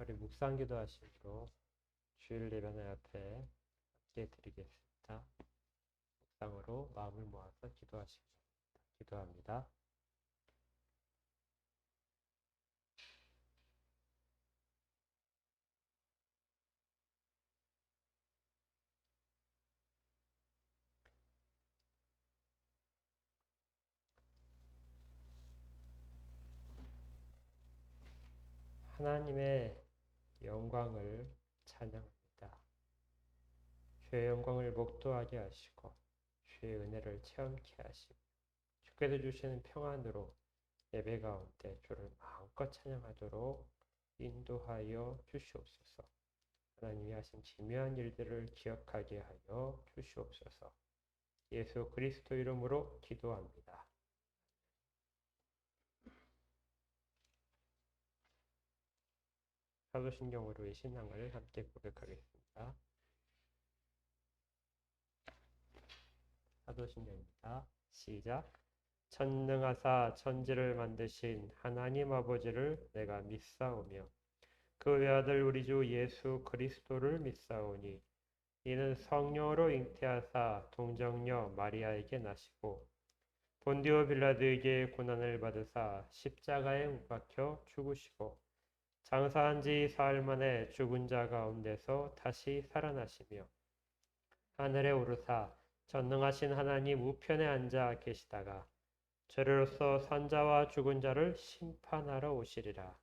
우리 묵상기도 하심으로 주일 예배는 앞에 함께 드리겠습니다. 묵상으로 마음을 모아서 기도하시기 바랍니다. 기도합니다. 하나님의 영광을 찬양합니다. 주의 영광을 목도하게 하시고 주의 은혜를 체험케 하시고 주께서 주시는 평안으로 예배 가운데 주를 마음껏 찬양하도록 인도하여 주시옵소서. 하나님이 하신 기묘한 일들을 기억하게 하여 주시옵소서. 예수 그리스도 이름으로 기도합니다. 사도신경으로의 신앙을 함께 고백하겠습니다. 사도신경입니다. 시작. 천능하사 천지를 만드신 하나님 아버지를 내가 믿사오며 그 외아들 우리 주 예수 그리스도를 믿사오니 이는 성령으로 잉태하사 동정녀 마리아에게 나시고 본디오 빌라도에게 고난을 받으사 십자가에 못 박혀 죽으시고 장사한 지 사흘 만에 죽은 자 가운데서 다시 살아나시며 하늘에 오르사 전능하신 하나님 우편에 앉아 계시다가 죄로서 산자와 죽은 자를 심판하러 오시리라.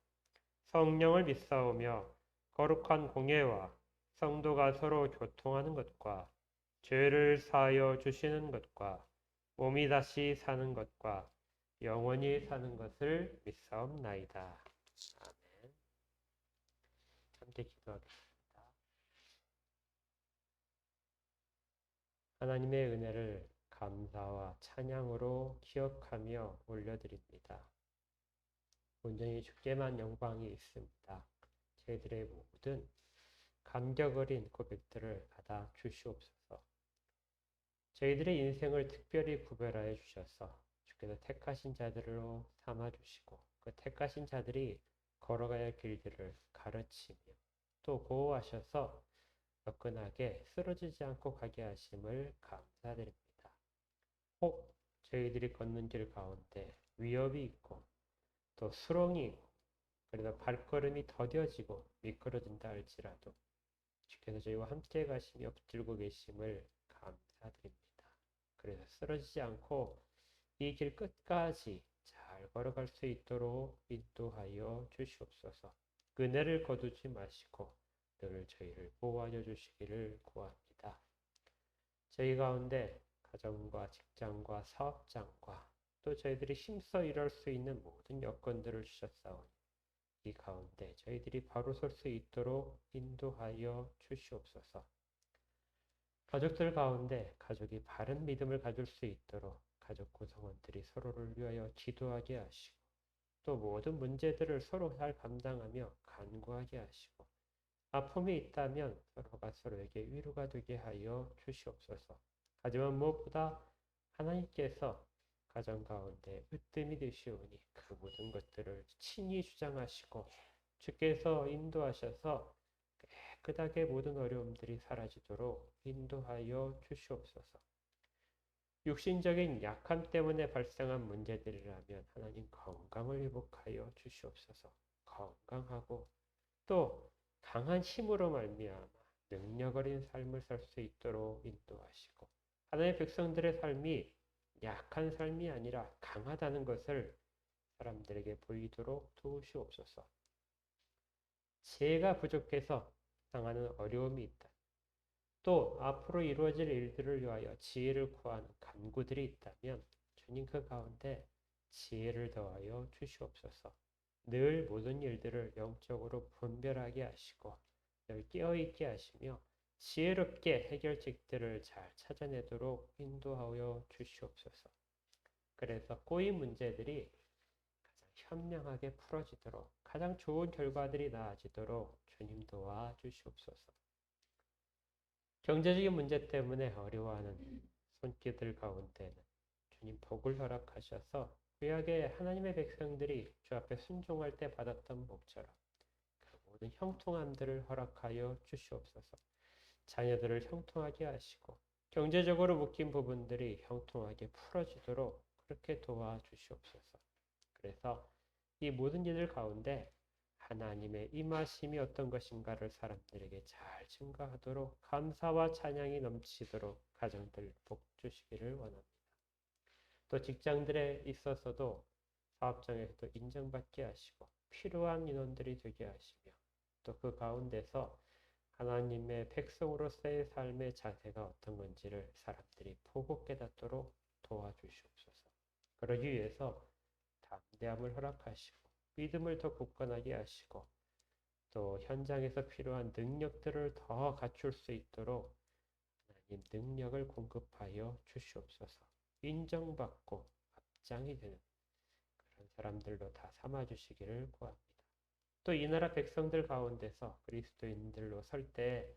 성령을 믿사오며 거룩한 공예와 성도가 서로 교통하는 것과 죄를 사하여 주시는 것과 몸이 다시 사는 것과 영원히 사는 것을 믿사옵나이다. 아멘. 함께 기도하겠습니다. 하나님의 은혜를 감사와 찬양으로 기억하며 올려드립니다. 온전히 주께만 영광이 있습니다. 저희들의 모든 감격 어린 고백들을 받아 주시옵소서. 저희들의 인생을 특별히 구별하여 주셔서 주께서 택하신 자들로 삼아주시고 그 택하신 자들이 걸어가야 할 길들을 가르치며 또 보호하셔서 화끈하게 쓰러지지 않고 가게 하심을 감사드립니다. 혹 저희들이 걷는 길 가운데 위협이 있고 또 수렁이 있고 그래서 발걸음이 더뎌지고 미끄러진다 할지라도 주께서 저희와 함께 가시며 붙들고 계심을 감사드립니다. 그래서 쓰러지지 않고 이 길 끝까지 잘 걸어갈 수 있도록 인도하여 주시옵소서. 은혜를 거두지 마시고 늘 저희를 보호하여 주시기를 구합니다. 저희 가운데 가정과 직장과 사업장과 또 저희들이 힘써 일할 수 있는 모든 여건들을 주셨사오니 이 가운데 저희들이 바로 설 수 있도록 인도하여 주시옵소서. 가족들 가운데 가족이 바른 믿음을 가질 수 있도록 가족 구성원들이 서로를 위하여 기도하게 하시고 또 모든 문제들을 서로 잘 감당하며 간구하게 하시고 아픔이 있다면 서로가 서로에게 위로가 되게 하여 주시옵소서. 하지만 무엇보다 하나님께서 가정 가운데 으뜸이 되시오니 그 모든 것들을 친히 주장하시고 주께서 인도하셔서 깨끗하게 모든 어려움들이 사라지도록 인도하여 주시옵소서. 육신적인 약함 때문에 발생한 문제들이라면 하나님 건강을 회복하여 주시옵소서. 건강하고 또 강한 힘으로 말미암아 능력 어린 삶을 살 수 있도록 인도하시고 하나님의 백성들의 삶이 약한 삶이 아니라 강하다는 것을 사람들에게 보이도록 도우시옵소서. 지혜가 부족해서 당하는 어려움이 있다. 또 앞으로 이루어질 일들을 위하여 지혜를 구하는 간구들이 있다면 주님 그 가운데 지혜를 더하여 주시옵소서. 늘 모든 일들을 영적으로 분별하게 하시고 늘 깨어있게 하시며 지혜롭게 해결책들을 잘 찾아내도록 인도하여 주시옵소서. 그래서 꼬인 문제들이 가장 현명하게 풀어지도록 가장 좋은 결과들이 나아지도록 주님 도와주시옵소서. 경제적인 문제 때문에 어려워하는 손길들 가운데는 주님 복을 허락하셔서 구약의 하나님의 백성들이 주 앞에 순종할 때 받았던 복처럼 그 모든 형통함들을 허락하여 주시옵소서. 자녀들을 형통하게 하시고 경제적으로 묶인 부분들이 형통하게 풀어지도록 그렇게 도와주시옵소서. 그래서 이 모든 일들 가운데 하나님의 임하심이 어떤 것인가를 사람들에게 잘 증거하도록 감사와 찬양이 넘치도록 가정들 복 주시기를 원합니다. 또 직장들에 있어서도 사업장에서도 인정받게 하시고 필요한 인원들이 되게 하시며 또 그 가운데서 하나님의 백성으로서의 삶의 자세가 어떤 건지를 사람들이 보고 깨닫도록 도와주시옵소서. 그러기 위해서 담대함을 허락하시고 믿음을 더 굳건하게 하시고 또 현장에서 필요한 능력들을 더 갖출 수 있도록 하나님 능력을 공급하여 주시옵소서. 인정받고 앞장이 되는 그런 사람들로 다 삼아주시기를 구합니다. 또 이 나라 백성들 가운데서 그리스도인들로 설 때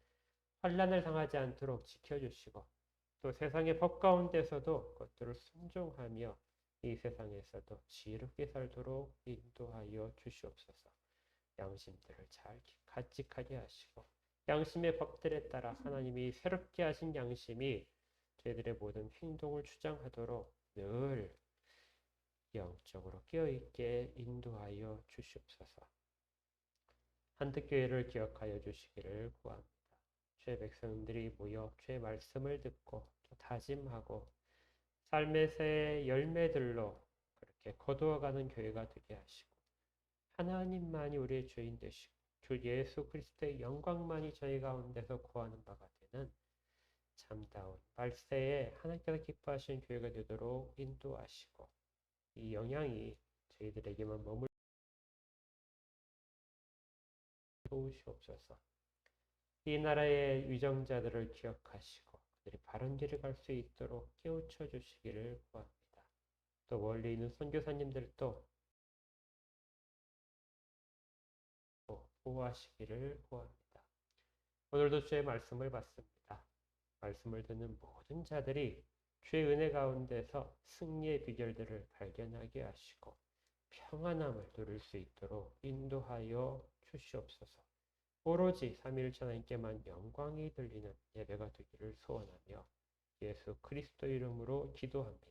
환난을 당하지 않도록 지켜주시고 또 세상의 법 가운데서도 그것들을 순종하며 이 세상에서도 지혜롭게 살도록 인도하여 주시옵소서. 양심들을 잘 간직하게 하시고 양심의 법들에 따라 하나님이 새롭게 하신 양심이 저희들의 모든 행동을 주장하도록 늘 영적으로 깨어있게 인도하여 주시옵소서. 한특교회를 기억하여 주시기를 구합니다. 주의 백성들이 모여 주의 말씀을 듣고 또 다짐하고 삶의 새 열매들로 그렇게 거두어가는 교회가 되게 하시고 하나님만이 우리의 주인 되시고 주 예수 그리스도의 영광만이 저희 가운데서 구하는 바가 되는 참다운 말세에 하나님께서 기뻐하시는 교회가 되도록 인도하시고 이 영향이 저희들에게만 머물 도우시옵소서. 이 나라의 위정자들을 기억하시고 그들이 바른 길을 갈 수 있도록 깨우쳐 주시기를 구합니다. 또 멀리 있는 선교사님들도 보호하시기를 구합니다. 오늘도 주의 말씀을 받습니다. 말씀을 듣는 모든 자들이 주의 은혜 가운데서 승리의 비결들을 발견하게 하시고 평안함을 누릴 수 있도록 인도하여 주시옵소서. 오로지 삼위일체 하나님께만 영광이 들리는 예배가 되기를 소원하며 예수 그리스도 이름으로 기도합니다.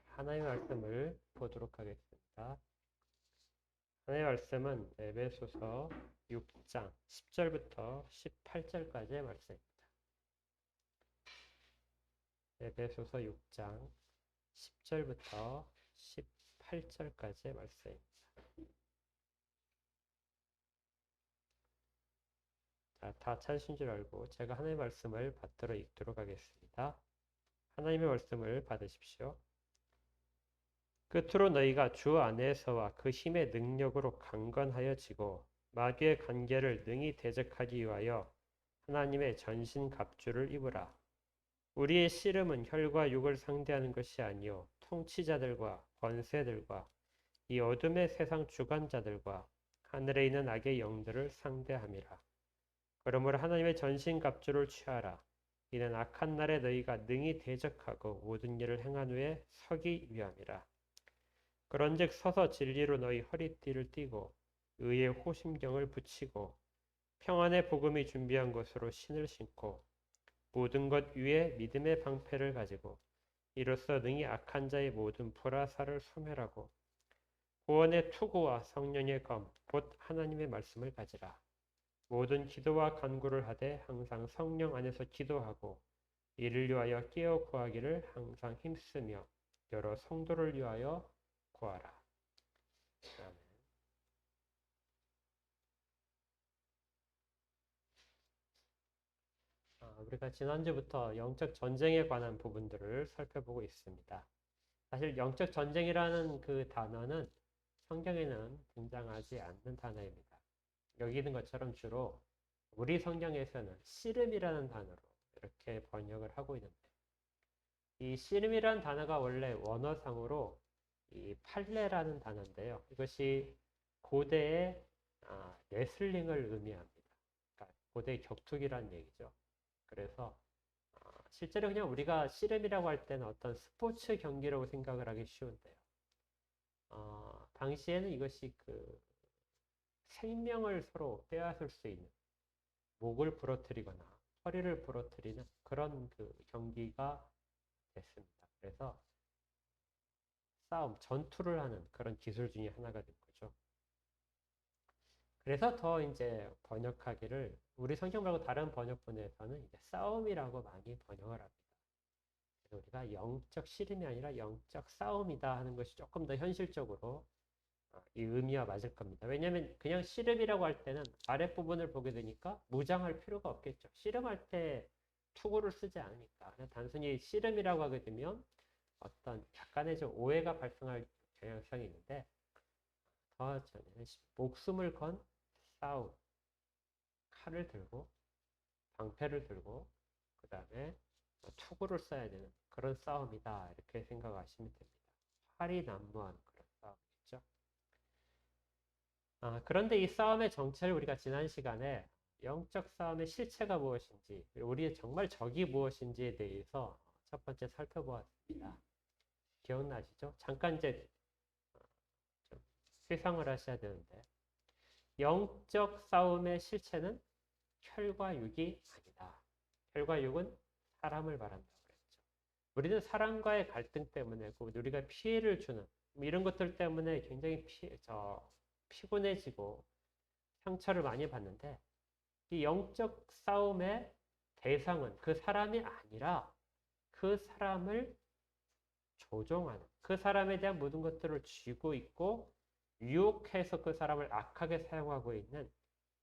하나님의 말씀을 보도록 하겠습니다. 하나님의 말씀은 에베소서 6장 10절부터 18절까지의 말씀입니다. 에베소서 6장 10절부터 18절까지의 말씀입니다. 자, 다 찾으신 줄 알고 제가 하나님의 말씀을 받들어 읽도록 하겠습니다. 하나님의 말씀을 받으십시오. 끝으로 너희가 주 안에서와 그 힘의 능력으로 강건하여지고 마귀의 관계를 능히 대적하기 위하여 하나님의 전신 갑주를 입으라. 우리의 씨름은 혈과 육을 상대하는 것이 아니요 통치자들과 권세들과 이 어둠의 세상 주관자들과 하늘에 있는 악의 영들을 상대함이라. 그러므로 하나님의 전신 갑주를 취하라. 이는 악한 날에 너희가 능히 대적하고 모든 일을 행한 후에 서기 위함이라. 그런즉 서서 진리로 너희 허리띠를 띠고 의의 호심경을 붙이고 평안의 복음이 준비한 것으로 신을 신고 모든 것 위에 믿음의 방패를 가지고 이로써 능히 악한 자의 모든 불화살을 소멸하고 구원의 투구와 성령의 검 곧 하나님의 말씀을 가지라. 모든 기도와 간구를 하되 항상 성령 안에서 기도하고 이를 위하여 깨어 구하기를 항상 힘쓰며 여러 성도를 위하여 구하라. 아멘. 우리가 지난주부터 영적 전쟁에 관한 부분들을 살펴보고 있습니다. 사실 영적 전쟁이라는 그 단어는 성경에는 등장하지 않는 단어입니다. 여기 있는 것처럼 주로 우리 성경에서는 씨름이라는 단어로 이렇게 번역을 하고 있는데 이 씨름이라는 단어가 원래 원어상으로 이 팔레라는 단어인데요. 이것이 고대의 레슬링을 의미합니다. 그러니까 고대 격투기란 얘기죠. 그래서 실제로 그냥 우리가 씨름이라고 할 때는 어떤 스포츠 경기라고 생각을 하기 쉬운데요. 당시에는 이것이 그 생명을 서로 빼앗을 수 있는, 목을 부러뜨리거나 허리를 부러뜨리는 그런 그 경기가 됐습니다. 그래서 싸움, 전투를 하는 그런 기술 중에 하나가 된 거죠. 그래서 더 이제 번역하기를 우리 성경 말고 다른 번역본에서는 이제 싸움이라고 많이 번역을 합니다. 그래서 우리가 영적 씨름이 아니라 영적 싸움이다 하는 것이 조금 더 현실적으로 이 의미와 맞을 겁니다. 왜냐하면 그냥 씨름이라고 할 때는 아랫부분을 보게 되니까 무장할 필요가 없겠죠. 씨름할 때 투구를 쓰지 않으니까. 그냥 단순히 씨름이라고 하게 되면 어떤 약간의 좀 오해가 발생할 경향성이 있는데 더 전에는 목숨을 건 싸움, 칼을 들고 방패를 들고 그 다음에 투구를 써야 되는 그런 싸움이다 이렇게 생각하시면 됩니다. 활이 난무하는 그런 싸움이겠죠. 그런데 이 싸움의 정체를 우리가 지난 시간에 영적 싸움의 실체가 무엇인지, 우리의 정말 적이 무엇인지에 대해서 첫 번째 살펴보았습니다. 기억나시죠? 잠깐 이제 좀 회상을 하셔야 되는데, 영적 싸움의 실체는 혈과 육이 아니다. 혈과 육은 사람을 말한다고 그랬죠. 우리는 사람과의 갈등 때문에, 우리가 피해를 주는 이런 것들 때문에 굉장히 피곤해지고 상처를 많이 받는데, 이 영적 싸움의 대상은 그 사람이 아니라 그 사람을 조종하는, 그 사람에 대한 모든 것들을 쥐고 있고 유혹해서 그 사람을 악하게 사용하고 있는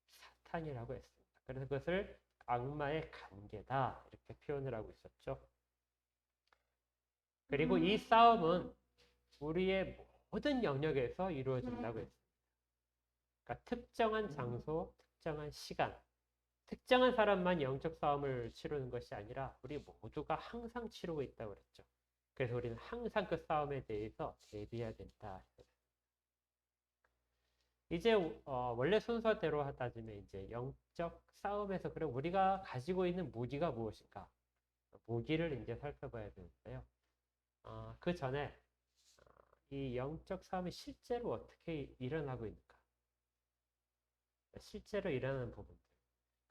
사탄이라고 했습니다. 그래서 그것을 악마의 관계다 이렇게 표현을 하고 있었죠. 그리고 이 싸움은 우리의 모든 영역에서 이루어진다고 했습니다. 그러니까 특정한 장소, 특정한 시간, 특정한 사람만 영적 싸움을 치르는 것이 아니라 우리 모두가 항상 치르고 있다고 그랬죠. 그래서 우리는 항상 그 싸움에 대해서 대비해야 된다. 이제 원래 순서대로 따지면 이제 영적 싸움에서 그럼 우리가 가지고 있는 무기가 무엇인가? 무기를 이제 살펴봐야 되는데요. 그 전에 이 영적 싸움이 실제로 어떻게 일어나고 있는가? 실제로 일어나는 부분들.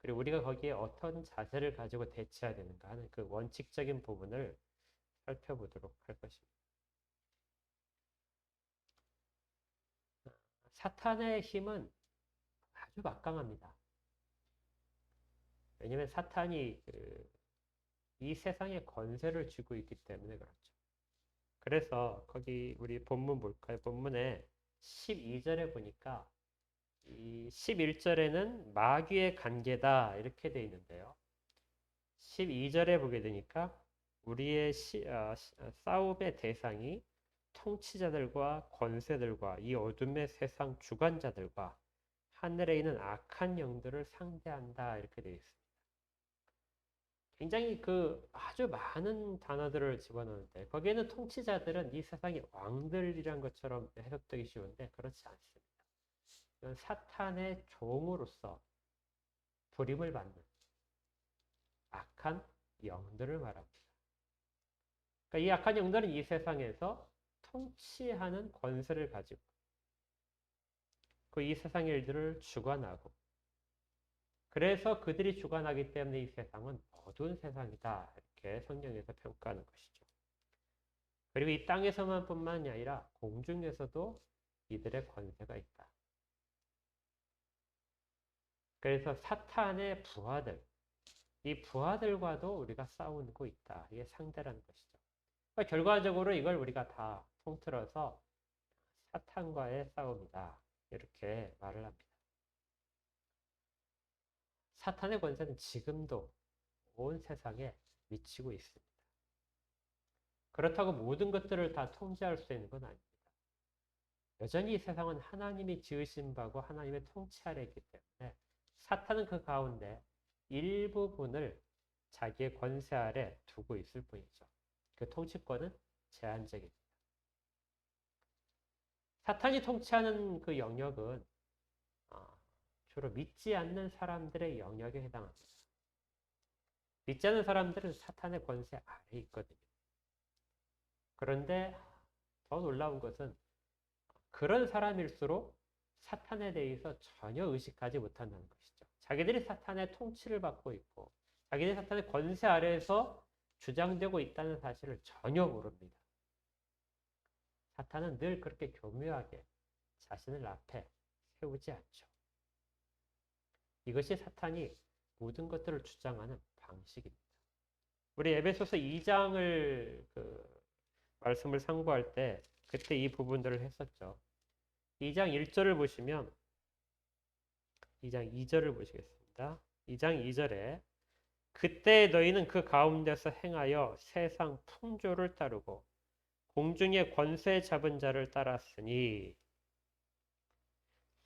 그리고 우리가 거기에 어떤 자세를 가지고 대처해야 되는가 하는 그 원칙적인 부분을 살펴보도록 할 것입니다. 사탄의 힘은 아주 막강합니다. 왜냐하면 사탄이 이 세상에 권세를 쥐고 있기 때문에 그렇죠. 그래서 거기 우리 본문 볼까요? 본문에 12절에 보니까 이 11절에는 마귀의 관계다 이렇게 되어 있는데요. 12절에 보게 되니까 우리의 싸움의 대상이 통치자들과 권세들과 이 어둠의 세상 주관자들과 하늘에 있는 악한 영들을 상대한다 이렇게 되어 있습니다. 굉장히 아주 많은 단어들을 집어넣는데 거기에는 통치자들은 이 세상의 왕들이란 것처럼 해석되기 쉬운데 그렇지 않습니다. 이건 사탄의 종으로서 부림을 받는 악한 영들을 말합니다. 그러니까 이 악한 영들은 이 세상에서 통치하는 권세를 가지고 이 세상의 일들을 주관하고 그래서 그들이 주관하기 때문에 이 세상은 어두운 세상이다 이렇게 성경에서 평가하는 것이죠. 그리고 이 땅에서만 뿐만이 아니라 공중에서도 이들의 권세가 있다. 그래서 사탄의 부하들, 이 부하들과도 우리가 싸우고 있다. 이게 상대라는 것이죠. 그러니까 결과적으로 이걸 우리가 다 통틀어서 사탄과의 싸움이다. 이렇게 말을 합니다. 사탄의 권세는 지금도 온 세상에 미치고 있습니다. 그렇다고 모든 것들을 다 통제할 수 있는 건 아닙니다. 여전히 이 세상은 하나님이 지으신 바고 하나님의 통치 아래 있기 때문에 사탄은 그 가운데 일부분을 자기의 권세 아래 두고 있을 뿐이죠. 그 통치권은 제한적입니다. 사탄이 통치하는 그 영역은 주로 믿지 않는 사람들의 영역에 해당합니다. 믿지 않는 사람들은 사탄의 권세 아래에 있거든요. 그런데 더 놀라운 것은 그런 사람일수록 사탄에 대해서 전혀 의식하지 못한다는 것이죠. 자기들이 사탄의 통치를 받고 있고 자기들이 사탄의 권세 아래에서 주장되고 있다는 사실을 전혀 모릅니다. 사탄은 늘 그렇게 교묘하게 자신을 앞에 세우지 않죠. 이것이 사탄이 모든 것들을 주장하는 방식입니다. 우리 에베소서 2장을 말씀을 상고할 때 그때 이 부분들을 했었죠. 2장 1절을 보시면 2장 2절을 보시겠습니다. 2장 2절에 그때 너희는 그 가운데서 행하여 세상 풍조를 따르고 공중의 권세 잡은 자를 따랐으니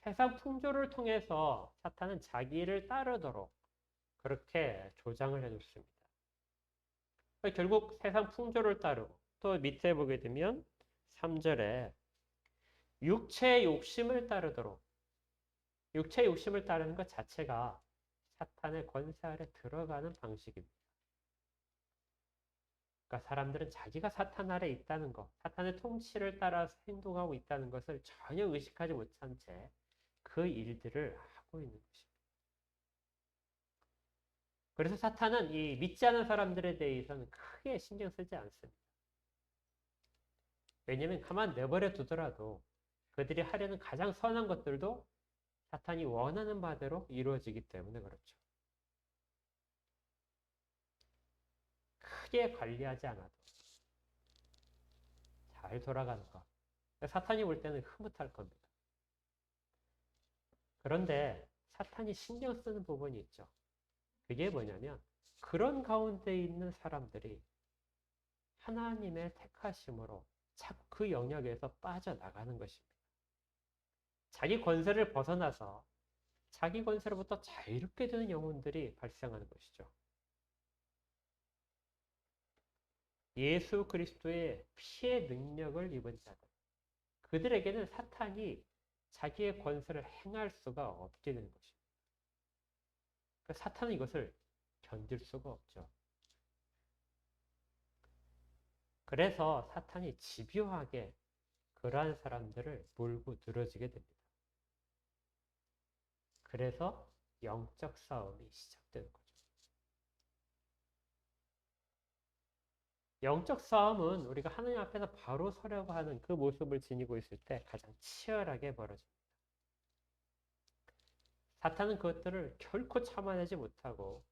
세상 풍조를 통해서 사탄은 자기를 따르도록 그렇게 조장을 해줬습니다. 결국 세상 풍조를 따르고 또 밑에 보게 되면 3절에 육체의 욕심을 따르도록 육체의 욕심을 따르는 것 자체가 사탄의 권세 아래 들어가는 방식입니다. 그러니까 사람들은 자기가 사탄 아래 있다는 것, 사탄의 통치를 따라서 행동하고 있다는 것을 전혀 의식하지 못한 채 그 일들을 하고 있는 것입니다. 그래서 사탄은 이 믿지 않은 사람들에 대해서는 크게 신경 쓰지 않습니다. 왜냐하면 가만 내버려 두더라도 그들이 하려는 가장 선한 것들도 사탄이 원하는 바대로 이루어지기 때문에 그렇죠. 크게 관리하지 않아도 잘 돌아가는 것. 사탄이 볼 때는 흐뭇할 겁니다. 그런데 사탄이 신경 쓰는 부분이 있죠. 그게 뭐냐면 그런 가운데 있는 사람들이 하나님의 택하심으로 자꾸 그 영역에서 빠져나가는 것입니다. 자기 권세를 벗어나서 자기 권세로부터 자유롭게 되는 영혼들이 발생하는 것이죠. 예수 그리스도의 피의 능력을 입은 자들, 그들에게는 사탄이 자기의 권세를 행할 수가 없게 되는 것입니다. 그러니까 사탄은 이것을 견딜 수가 없죠. 그래서 사탄이 집요하게 그러한 사람들을 몰고 늘어지게 됩니다. 그래서 영적 싸움이 시작되는 거죠. 영적 싸움은 우리가 하나님 앞에서 바로 서려고 하는 그 모습을 지니고 있을 때 가장 치열하게 벌어집니다. 사탄은 그것들을 결코 참아내지 못하고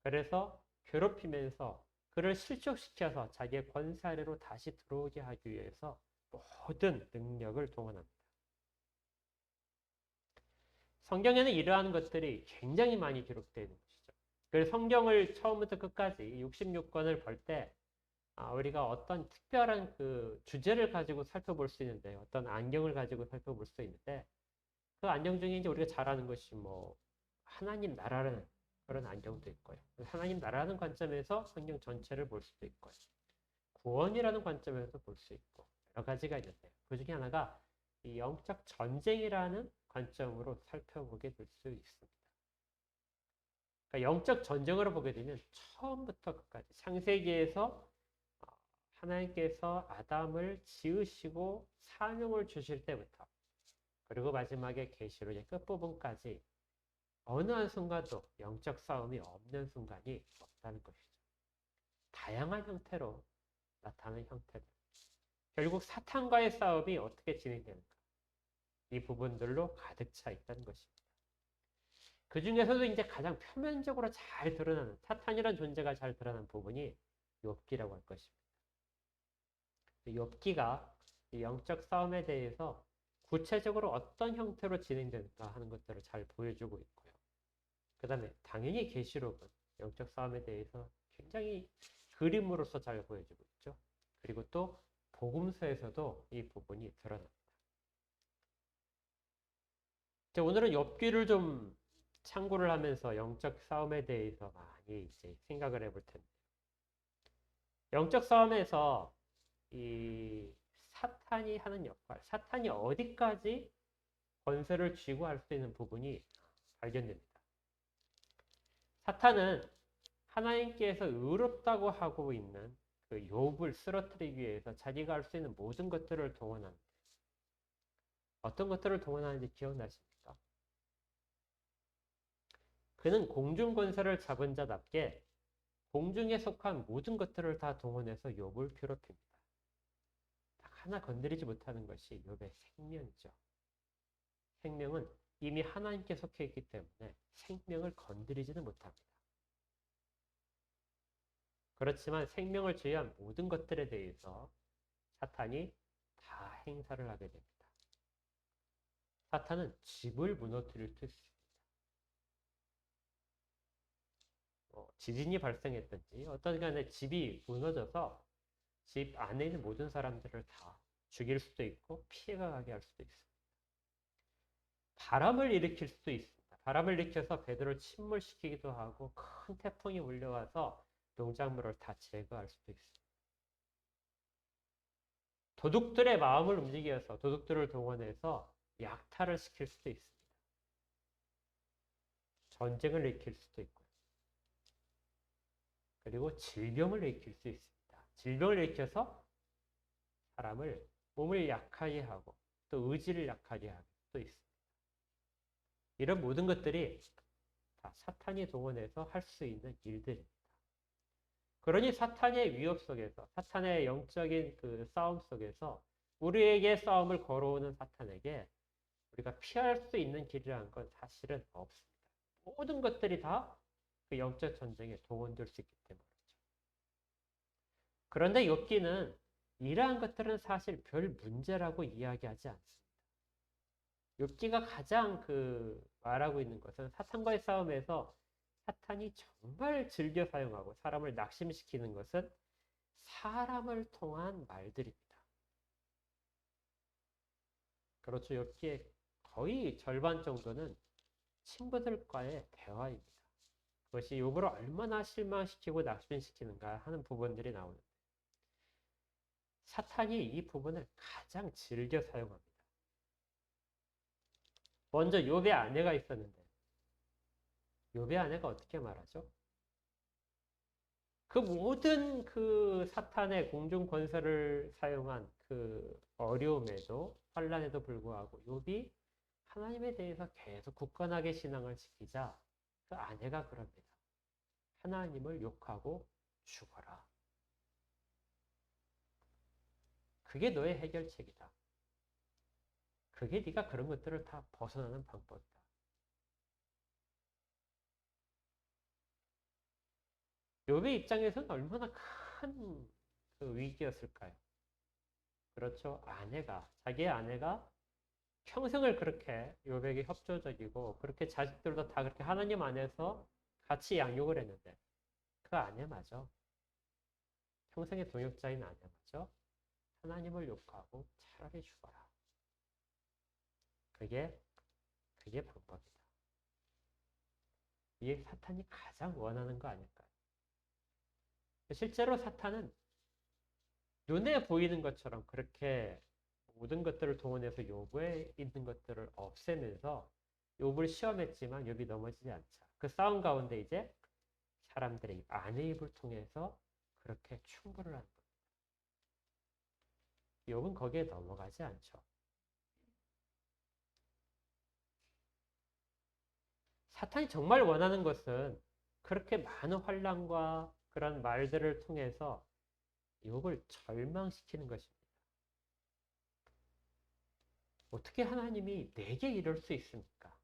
그래서 괴롭히면서 그를 실족시켜서 자기의 권세 아래로 다시 들어오게 하기 위해서 모든 능력을 동원합니다. 성경에는 이러한 것들이 굉장히 많이 기록되어 있는 것이죠. 그래서 성경을 처음부터 끝까지 66권을 볼 때 우리가 어떤 특별한 그 주제를 가지고 살펴볼 수 있는데 어떤 안경을 가지고 살펴볼 수 있는데 그 안경 중에 이제 우리가 잘 아는 것이 뭐 하나님 나라라는 그런 안경도 있고요. 하나님 나라라는 관점에서 성경 전체를 볼 수도 있고요. 구원이라는 관점에서 볼 수 있고 여러 가지가 있는데 그 중에 하나가 이 영적 전쟁이라는 관점으로 살펴보게 될 수 있습니다. 그러니까 영적 전쟁으로 보게 되면 처음부터 끝까지 창세기에서 하나님께서 아담을 지으시고 사명을 주실 때부터 그리고 마지막에 계시록의 끝부분까지 어느 한순간도 영적 싸움이 없는 순간이 없다는 것이죠. 다양한 형태로 나타나는 형태들. 결국 사탄과의 싸움이 어떻게 진행되는가. 이 부분들로 가득 차 있다는 것입니다. 그 중에서도 이제 가장 표면적으로 잘 드러나는 사탄이라는 존재가 잘 드러나는 부분이 욥기라고 할 것입니다. 욥기가 이 영적 싸움에 대해서 구체적으로 어떤 형태로 진행되는가 하는 것들을 잘 보여주고 있고요. 그 다음에 당연히 계시록은 영적 싸움에 대해서 굉장히 그림으로서 잘 보여주고 있죠. 그리고 또 복음서에서도 이 부분이 드러납니다. 오늘은 욥기를 좀 참고를 하면서 영적 싸움에 대해서 많이 이제 생각을 해볼 텐데, 영적 싸움에서 이 사탄이 하는 역할, 사탄이 어디까지 권세를 쥐고 할 수 있는 부분이 발견됩니다. 사탄은 하나님께서 의롭다고 하고 있는 그 욥을 쓰러뜨리기 위해서 자기가 할 수 있는 모든 것들을 동원합니다. 어떤 것들을 동원하는지 기억나십니까? 그는 공중권세를 잡은 자답게 공중에 속한 모든 것들을 다 동원해서 욥을 괴롭힙니다. 딱 하나 건드리지 못하는 것이 욥의 생명이죠. 생명은 이미 하나님께 속해 있기 때문에 생명을 건드리지는 못합니다. 그렇지만 생명을 제외한 모든 것들에 대해서 사탄이 다 행사를 하게 됩니다. 사탄은 집을 무너뜨릴 수 있습니다. 지진이 발생했든지 어떤 간에 집이 무너져서 집 안에 있는 모든 사람들을 다 죽일 수도 있고 피해가 가게 할 수도 있습니다. 바람을 일으킬 수도 있습니다. 바람을 일으켜서 배들을 침몰시키기도 하고 큰 태풍이 몰려와서 농작물을 다 제거할 수도 있습니다. 도둑들의 마음을 움직여서 도둑들을 동원해서 약탈을 시킬 수도 있습니다. 전쟁을 일으킬 수도 있고요. 그리고 질병을 일으킬 수 있습니다. 질병을 일으켜서 사람을 몸을 약하게 하고 또 의지를 약하게 하고 또 있습니다. 이런 모든 것들이 다 사탄이 동원해서 할 수 있는 일들입니다. 그러니 사탄의 위협 속에서 사탄의 영적인 그 싸움 속에서 우리에게 싸움을 걸어오는 사탄에게 우리가 피할 수 있는 길이라는 건 사실은 없습니다. 모든 것들이 다 그 영적 전쟁에 동원될 수 있기 때문이죠. 그런데 욥기는 이러한 것들은 사실 별 문제라고 이야기하지 않습니다. 욥기가 가장 말하고 있는 것은 사탄과의 싸움에서 사탄이 정말 즐겨 사용하고 사람을 낙심시키는 것은 사람을 통한 말들입니다. 그렇죠. 욥기의 거의 절반 정도는 친구들과의 대화입니다. 그것이 욥을 얼마나 실망시키고 낙심시키는가 하는 부분들이 나오는데 사탄이 이 부분을 가장 즐겨 사용합니다. 먼저 욥의 아내가 있었는데 욥의 아내가 어떻게 말하죠? 그 모든 사탄의 공중 권세를 사용한 그 어려움에도 환란에도 불구하고 욥이 하나님에 대해서 계속 굳건하게 신앙을 지키자 그 아내가 그럽니다. 하나님을 욕하고 죽어라. 그게 너의 해결책이다. 그게 네가 그런 것들을 다 벗어나는 방법이다. 욥의 입장에서는 얼마나 큰 위기였을까요? 그렇죠. 자기의 아내가 평생을 그렇게 욥에게 협조적이고 그렇게 자식들도 다 그렇게 하나님 안에서 같이 양육을 했는데 그 아내마저 평생의 동역자인 아내마저 하나님을 욕하고 차라리 죽어라. 그게 방법이다. 이게 사탄이 가장 원하는 거 아닐까요? 실제로 사탄은 눈에 보이는 것처럼 그렇게 모든 것들을 동원해서 욥에 있는 것들을 없애면서 욥을 시험했지만 욥이 넘어지지 않자. 그 싸움 가운데 이제 사람들의 아내 입을 통해서 그렇게 충고를 하는 겁니다. 욥은 거기에 넘어가지 않죠. 사탄이 정말 원하는 것은 그렇게 많은 환난과 그런 말들을 통해서 욥을 절망시키는 것입니다. 어떻게 하나님이 내게 이럴 수 있습니까?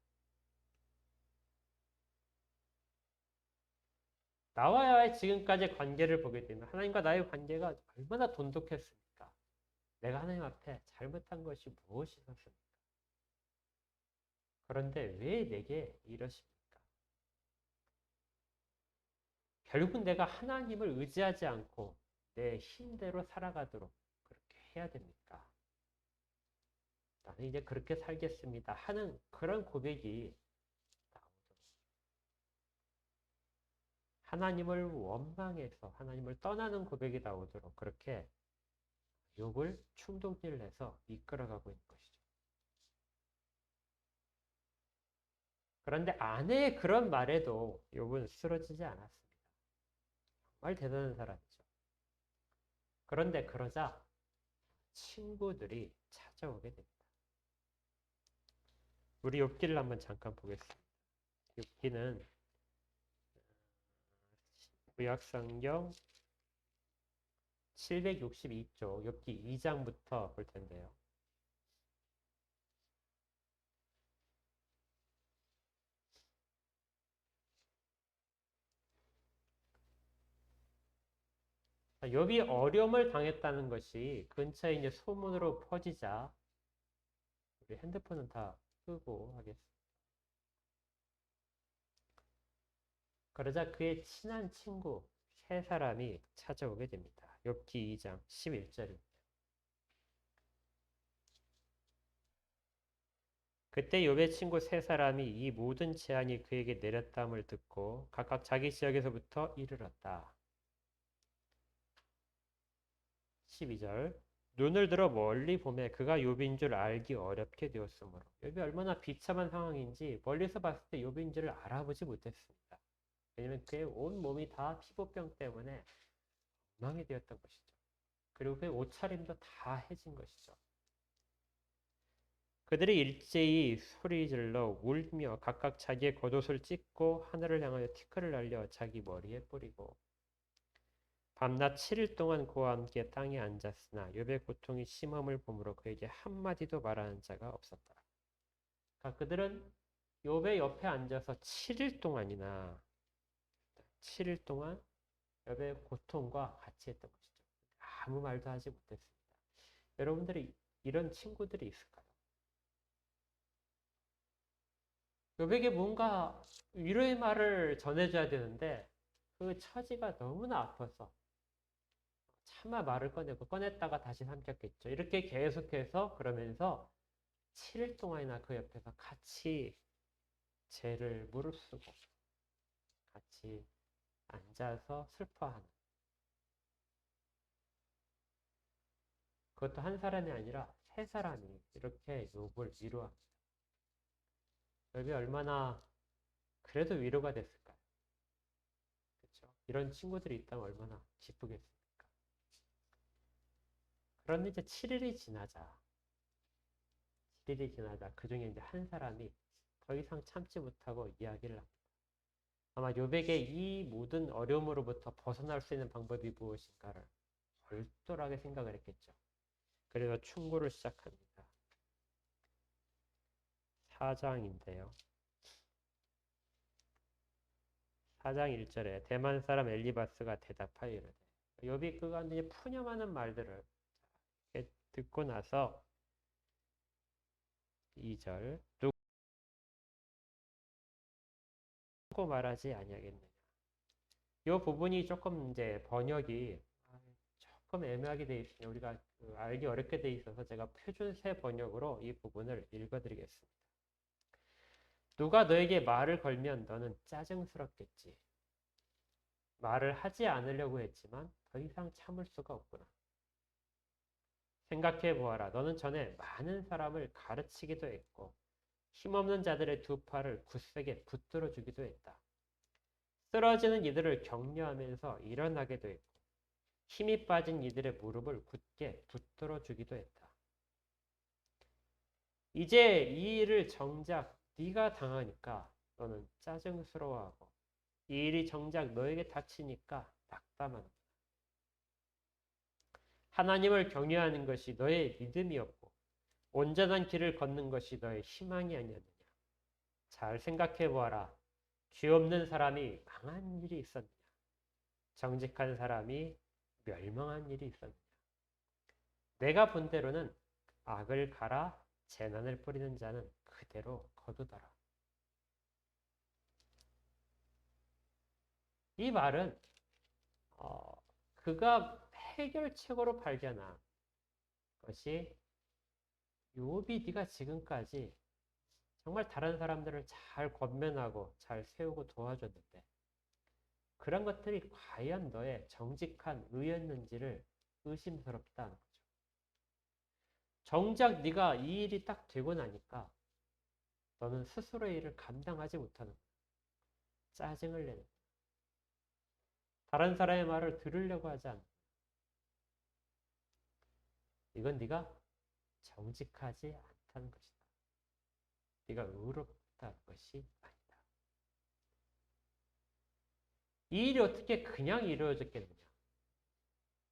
나와의 지금까지 관계를 보게 되면 하나님과 나의 관계가 얼마나 돈독했습니까? 내가 하나님 앞에 잘못한 것이 무엇이 있었습니까? 그런데 왜 내게 이러십니까? 결국 내가 하나님을 의지하지 않고 내 힘대로 살아가도록 그렇게 해야 됩니까? 나는 이제 그렇게 살겠습니다 하는 그런 고백이 나오도록 하나님을 원망해서 하나님을 떠나는 고백이 나오도록 그렇게 욥을 충동질 내서 이끌어가고 있는 것이죠. 그런데 아내의 그런 말에도 욥은 쓰러지지 않았습니다. 정말 대단한 사람이죠. 그런데 그러자 친구들이 찾아오게 됩니다. 우리 욥기를 한번 잠깐 보겠습니다. 욥기는 구약성경 762쪽 욥기 2장부터 볼 텐데요. 욥이 어려움을 당했다는 것이 근처에 이제 소문으로 퍼지자 우리 핸드폰은 다 끄고 하겠습니다. 그러자 그의 친한 친구 세 사람이 찾아오게 됩니다. 욥기 2장 11절입니다. 그때 욥의 친구 세 사람이 이 모든 재앙이 그에게 내렸다함을 듣고 각각 자기 지역에서부터 이르렀다. 12절 눈을 들어 멀리 보매 그가 욥인 줄 알기 어렵게 되었으므로 욥이 얼마나 비참한 상황인지 멀리서 봤을 때 욥인 줄을 알아보지 못했습니다. 왜냐하면 그의 온 몸이 다 피부병 때문에 엉망이 되었던 것이죠. 그리고 그의 옷차림도 다 해진 것이죠. 그들이 일제히 소리질러 울며 각각 자기의 겉옷을 찢고 하늘을 향하여 티끌을 날려 자기 머리에 뿌리고 밤낮 7일 동안 그와 함께 땅에 앉았으나 욥의 고통이 심함을 보므로 그에게 한마디도 말하는 자가 없었다. 그러니까 그들은 욥의 옆에 앉아서 7일 동안이나 7일 동안 욥의 고통과 같이 했던 것이죠. 아무 말도 하지 못했습니다. 여러분들이 이런 친구들이 있을까요? 욥에게 뭔가 위로의 말을 전해줘야 되는데 그 처지가 너무나 아파서 차마 말을 꺼내고 꺼냈다가 다시 삼켰겠죠. 이렇게 계속해서 그러면서 7일 동안이나 그 옆에서 같이 죄를 무릅쓰고 같이 앉아서 슬퍼하는 그것도 한 사람이 아니라 세 사람이 이렇게 욥을 위로합니다. 욥이 얼마나 그래도 위로가 됐을까요? 그렇죠? 이런 친구들이 있다면 얼마나 기쁘겠습니까? 그런데 이제 7일이 지나자 그 중에 이제 한 사람이 더 이상 참지 못하고 이야기를 합니다. 아마 욥에게 이 모든 어려움으로부터 벗어날 수 있는 방법이 무엇인가를 얼똘하게 생각을 했겠죠. 그래서 충고를 시작합니다. 4장인데요. 4장 1절에 대만 사람 엘리바스가 대답하여 이르되 욥이 그가 이제 푸념하는 말들을 듣고 나서 2절 누구 말하지 아니하겠느냐. 이 부분이 조금 이제 번역이 조금 애매하게 되어 있으니 우리가 알기 어렵게 되어 있어서 제가 표준세 번역으로 이 부분을 읽어드리겠습니다. 누가 너에게 말을 걸면 너는 짜증스럽겠지. 말을 하지 않으려고 했지만 더 이상 참을 수가 없구나. 생각해 보아라. 너는 전에 많은 사람을 가르치기도 했고 힘없는 자들의 두 팔을 굳세게 붙들어 주기도 했다. 쓰러지는 이들을 격려하면서 일어나게도 했고 힘이 빠진 이들의 무릎을 굳게 붙들어 주기도 했다. 이제 이 일을 정작 네가 당하니까 너는 짜증스러워하고 이 일이 정작 너에게 닥치니까 낙담하는 거야. 하나님을 경외하는 것이 너의 믿음이었고 온전한 길을 걷는 것이 너의 희망이 아니었느냐. 잘 생각해 보아라. 죄 없는 사람이 망한 일이 있었느냐. 정직한 사람이 멸망한 일이 있었느냐. 내가 본 대로는 악을 갈아 재난을 뿌리는 자는 그대로 거두더라. 이 말은 그가 해결책으로 발견한 것이 욥이 네가 지금까지 정말 다른 사람들을 잘 권면하고 잘 세우고 도와줬는데 그런 것들이 과연 너의 정직한 의였는지를 의심스럽다는 거죠. 정작 네가 이 일이 딱 되고 나니까 너는 스스로의 일을 감당하지 못하는 거야. 짜증을 내는 거야. 다른 사람의 말을 들으려고 하지 않는다. 이건 네가 정직하지 않다는 것이다. 네가 의롭다는 것이 아니다. 이 일이 어떻게 그냥 이루어졌겠느냐?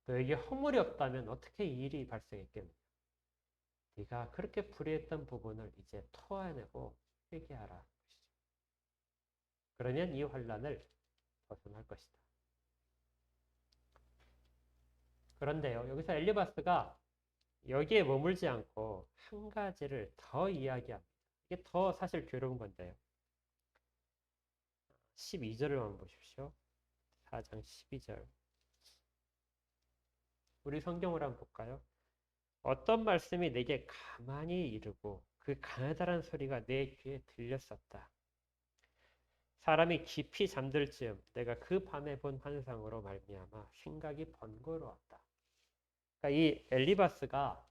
너에게 허물이 없다면 어떻게 이 일이 발생했겠느냐? 네가 그렇게 불의했던 부분을 이제 토해내고 회개하라 것이죠. 그러면 이 환난을 벗어날 것이다. 그런데요, 여기서 엘리바스가 여기에 머물지 않고 한 가지를 더 이야기합니다. 이게 더 사실 괴로운 건데요. 12절을 한번 보십시오. 4장 12절. 우리 성경을 한번 볼까요? 어떤 말씀이 내게 가만히 이르고 그 가느다란 소리가 내 귀에 들렸었다. 사람이 깊이 잠들 즈음 내가 그 밤에 본 환상으로 말미암아 생각이 번거로웠다. 그러니까 이 엘리바스가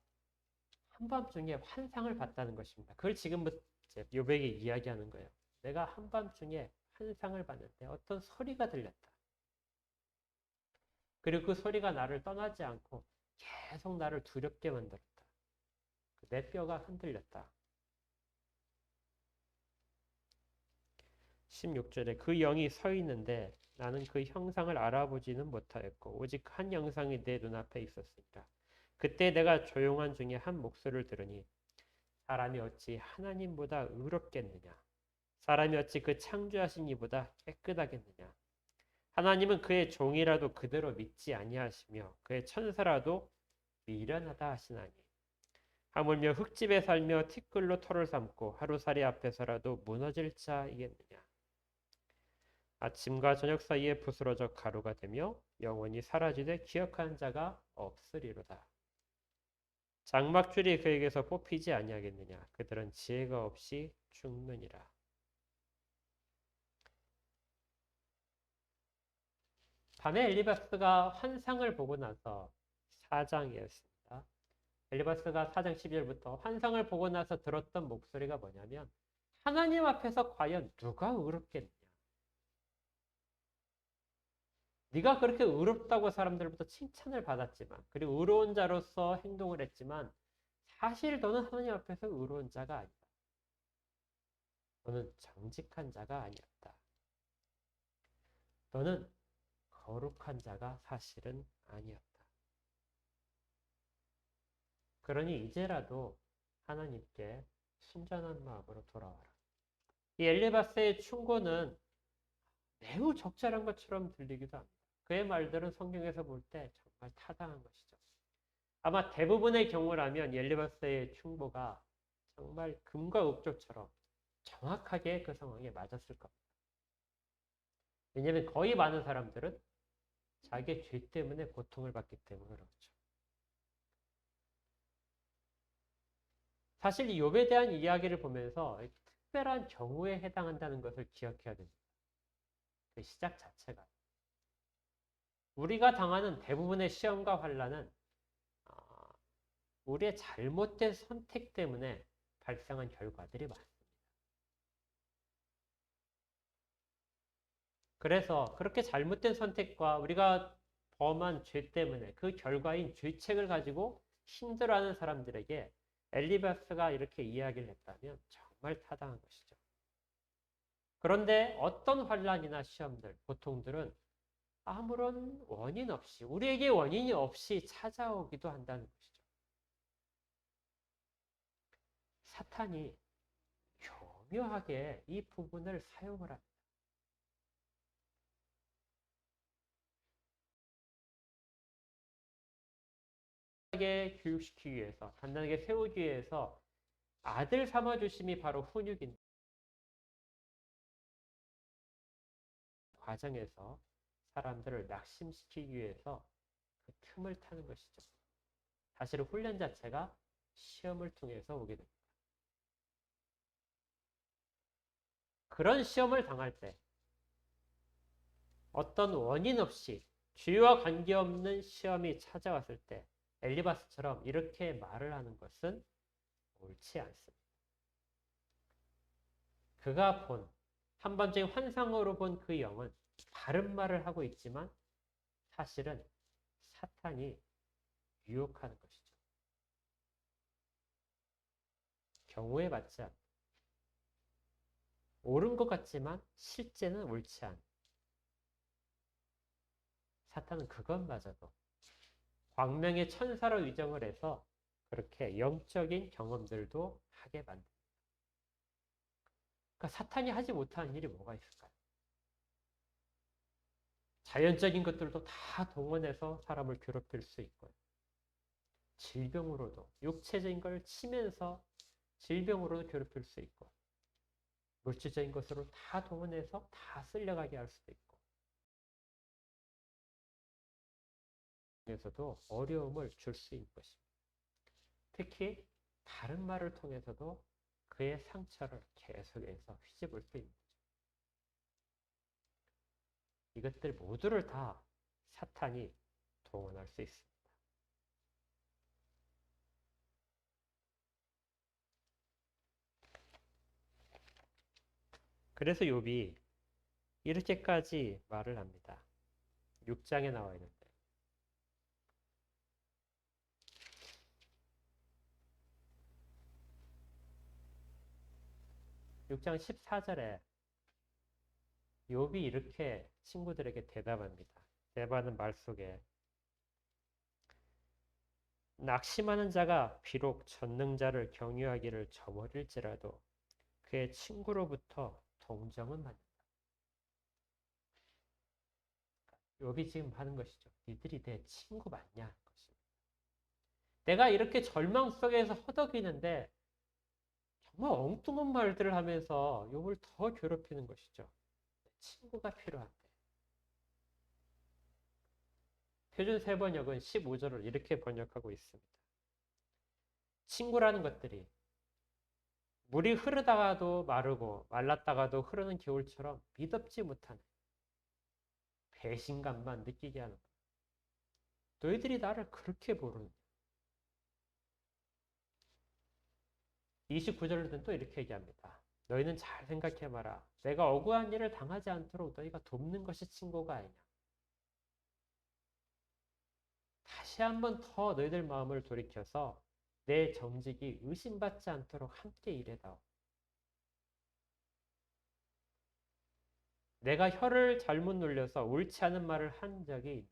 한밤중에 환상을 봤다는 것입니다. 그걸 지금부터 욥에게 이야기하는 거예요. 내가 한밤중에 환상을 봤는데 어떤 소리가 들렸다. 그리고 그 소리가 나를 떠나지 않고 계속 나를 두렵게 만들었다. 내 뼈가 흔들렸다. 16절에 그 영이 서 있는데 나는 그 형상을 알아보지는 못하였고 오직 한 형상이 내 눈앞에 있었습니다. 그때 내가 조용한 중에 한 목소리를 들으니 사람이 어찌 하나님보다 의롭겠느냐? 사람이 어찌 그 창조하신 이보다 깨끗하겠느냐? 하나님은 그의 종이라도 그대로 믿지 아니하시며 그의 천사라도 미련하다 하시나니 하물며 흙집에 살며 티끌로 토를 삼고 하루살이 앞에서라도 무너질 자이겠느냐? 아침과 저녁 사이에 부스러져 가루가 되며 영원히 사라지되 기억하는 자가 없으리로다. 장막줄이 그에게서 뽑히지 아니하겠느냐? 그들은 지혜가 없이 죽느니라. 밤에 엘리바스가 환상을 보고 나서 4장이었습니다. 엘리바스가 4장 12절부터 환상을 보고 나서 들었던 목소리가 뭐냐면 하나님 앞에서 과연 누가 의롭겠느냐? 네가 그렇게 의롭다고 사람들부터 칭찬을 받았지만 그리고 의로운 자로서 행동을 했지만 사실 너는 하나님 앞에서 의로운 자가 아니다. 너는 정직한 자가 아니었다. 너는 거룩한 자가 사실은 아니었다. 그러니 이제라도 하나님께 순전한 마음으로 돌아와라. 이 엘리바스의 충고는 매우 적절한 것처럼 들리기도 합니다. 그의 말들은 성경에서 볼 때 정말 타당한 것이죠. 아마 대부분의 경우라면 엘리바스의 충고가 정말 금과 옥조처럼 정확하게 그 상황에 맞았을 겁니다. 왜냐하면 거의 많은 사람들은 자기의 죄 때문에 고통을 받기 때문에 그렇죠. 사실 이 욥에 대한 이야기를 보면서 특별한 경우에 해당한다는 것을 기억해야 됩니다. 그 시작 자체가. 우리가 당하는 대부분의 시험과 환난은 우리의 잘못된 선택 때문에 발생한 결과들이 많습니다. 그래서 그렇게 잘못된 선택과 우리가 범한 죄 때문에 그 결과인 죄책을 가지고 힘들어하는 사람들에게 엘리바스가 이렇게 이야기를 했다면 정말 타당한 것이죠. 그런데 어떤 환난이나 시험들, 고통들은 아무런 원인 없이, 우리에게 원인이 없이 찾아오기도 한다는 것이죠. 사탄이 교묘하게 이 부분을 사용을 합니다. 단단하게 교육시키기 위해서, 단단하게 세우기 위해서 아들 삼아주심이 바로 훈육인 과정에서 사람들을 낙심시키기 위해서 그 틈을 타는 것이죠. 사실은 훈련 자체가 시험을 통해서 오게 됩니다. 그런 시험을 당할 때 어떤 원인 없이 죄와 관계없는 시험이 찾아왔을 때 엘리바스처럼 이렇게 말을 하는 것은 옳지 않습니다. 그가 본 한밤중에 환상으로 본 그 영은 다른 말을 하고 있지만 사실은 사탄이 유혹하는 것이죠. 경우에 맞지 않고 옳은 것 같지만 실제는 옳지 않은 사탄은 그것마저도 광명의 천사로 위정을 해서 그렇게 영적인 경험들도 하게 만듭니다. 그러니까 사탄이 하지 못하는 일이 뭐가 있을까요? 자연적인 것들도 다 동원해서 사람을 괴롭힐 수 있고요. 질병으로도 육체적인 걸 치면서 질병으로도 괴롭힐 수 있고 물질적인 것으로 다 동원해서 다 쓸려가게 할 수도 있고 에서도 어려움을 줄 수 있는 것입니다. 특히 다른 말을 통해서도 그의 상처를 계속해서 휘집을 수 있는 거죠. 이것들 모두를 다 사탄이 동원할 수 있습니다. 그래서 욥이 이렇게까지 말을 합니다. 6장에 나와 있는데 6장 14절에 욥이 이렇게 친구들에게 대답합니다. 대답하는 말 속에 낙심하는 자가 비록 전능자를 경유하기를 저버릴지라도 그의 친구로부터 동정은 받는다. 욥이 지금 하는 것이죠. 니들이 내 친구 맞냐 하는 것입니다. 내가 이렇게 절망 속에서 허덕이는데 정말 엉뚱한 말들을 하면서 욥을 더 괴롭히는 것이죠. 친구가 필요한데. 표준 세번역은 15절을 이렇게 번역하고 있습니다. 친구라는 것들이 물이 흐르다가도 마르고 말랐다가도 흐르는 겨울처럼 미덥지 못한 배신감만 느끼게 하는 거야. 너희들이 나를 그렇게 모르느냐. 29절에는 또 이렇게 얘기합니다. 너희는 잘 생각해봐라. 내가 억울한 일을 당하지 않도록 너희가 돕는 것이 친구가 아니냐. 다시 한번 더 너희들 마음을 돌이켜서 내 정직이 의심받지 않도록 함께 일해다오. 내가 혀를 잘못 눌려서 옳지 않은 말을 한 적이 있느냐.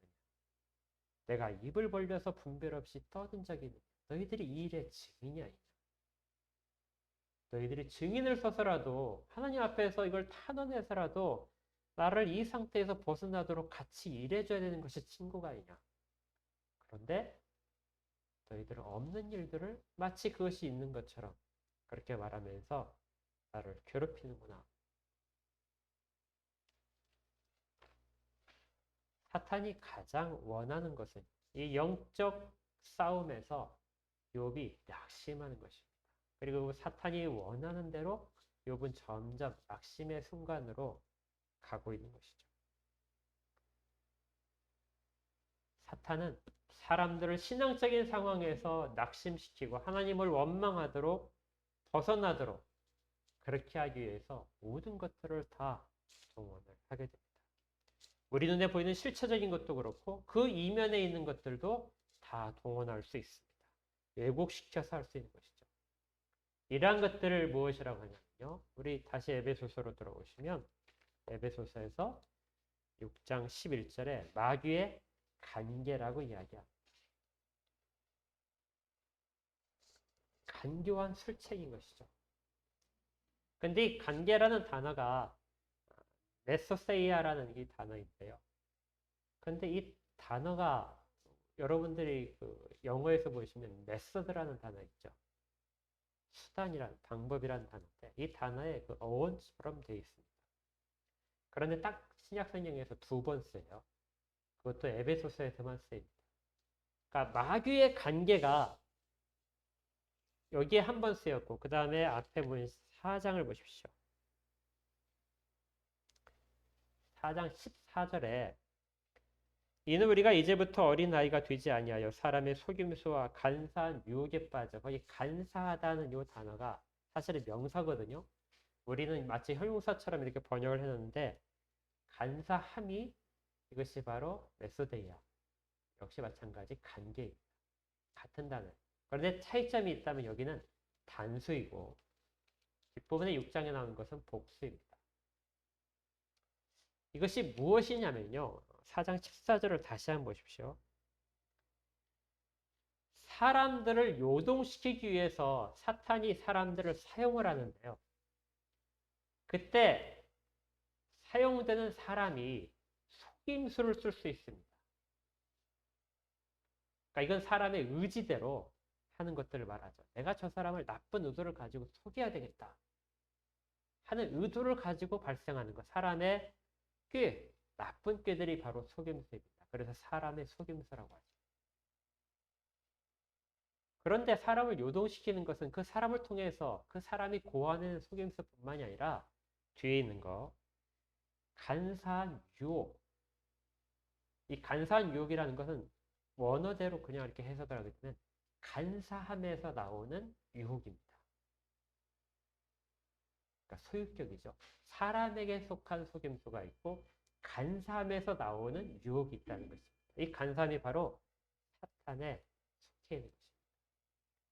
내가 입을 벌려서 분별 없이 떠든 적이 있느냐. 너희들이 이 일의 증인이 아니냐. 너희들이 증인을 서서라도 하나님 앞에서 이걸 탄원해서라도 나를 이 상태에서 벗어나도록 같이 일해줘야 되는 것이 친구가 아니냐. 그런데 너희들은 없는 일들을 마치 그것이 있는 것처럼 그렇게 말하면서 나를 괴롭히는구나. 사탄이 가장 원하는 것은 이 영적 싸움에서 욥이 낙심하는 것입니다. 그리고 사탄이 원하는 대로 욥은 점점 낙심의 순간으로 가고 있는 것이죠. 사탄은 사람들을 신앙적인 상황에서 낙심시키고 하나님을 원망하도록 벗어나도록 그렇게 하기 위해서 모든 것들을 다 동원을 하게 됩니다. 우리 눈에 보이는 실체적인 것도 그렇고 그 이면에 있는 것들도 다 동원할 수 있습니다. 왜곡시켜서 할 수 있는 것이죠. 이러한 것들을 무엇이라고 하냐면요. 우리 다시 에베소서로 들어오시면 에베소서에서 6장 11절에 마귀의 간계라고 이야기합니다. 간교한 술책인 것이죠. 근데 이 간계라는 단어가 메소세이아라는 이 단어인데요. 근데 이 단어가 여러분들이 그 영어에서 보시면 메서드라는 단어 있죠. 수단이란 방법이라는 단어인데 이 단어에 그 어원처럼 되어 있습니다. 그런데 딱 신약 성경에서 2번 써요. 그것도 에베소서에서만 쓰입니다. 그러니까 마귀의 관계가 여기에 한 번 쓰였고 그 다음에 앞에 보인 4장을 보십시오. 4장 14절에 이는 우리가 이제부터 어린아이가 되지 아니하여 사람의 속임수와 간사한 유혹에 빠져 거기 간사하다는 이 단어가 사실은 명사거든요. 우리는 마치 형용사처럼 이렇게 번역을 해놨는데 간사함이 이것이 바로 메소데이아. 역시 마찬가지 관계입니다. 같은 단어. 그런데 차이점이 있다면 여기는 단수이고 뒷부분에 6장에 나오는 것은 복수입니다. 이것이 무엇이냐면요. 4장 14절을 다시 한번 보십시오. 사람들을 요동시키기 위해서 사탄이 사람들을 사용을 하는데요. 그때 사용되는 사람이 속임수를 쓸 수 있습니다. 그러니까 이건 사람의 의지대로 하는 것들을 말하죠. 내가 저 사람을 나쁜 의도를 가지고 속여야 되겠다 하는 의도를 가지고 발생하는 것. 사람의 꾀, 나쁜 꾀들이 바로 속임수입니다. 그래서 사람의 속임수라고 하죠. 그런데 사람을 요동시키는 것은 그 사람을 통해서 그 사람이 고하는 속임수뿐만이 아니라 뒤에 있는 거 간사한 유혹. 이 간사한 유혹이라는 것은 원어대로 그냥 이렇게 해석을 하게 되면 간사함에서 나오는 유혹입니다. 그러니까 소유격이죠. 사람에게 속한 속임수가 있고 간사함에서 나오는 유혹이 있다는 것입니다. 이 간사함이 바로 사탄에 속해 있는 것입니다.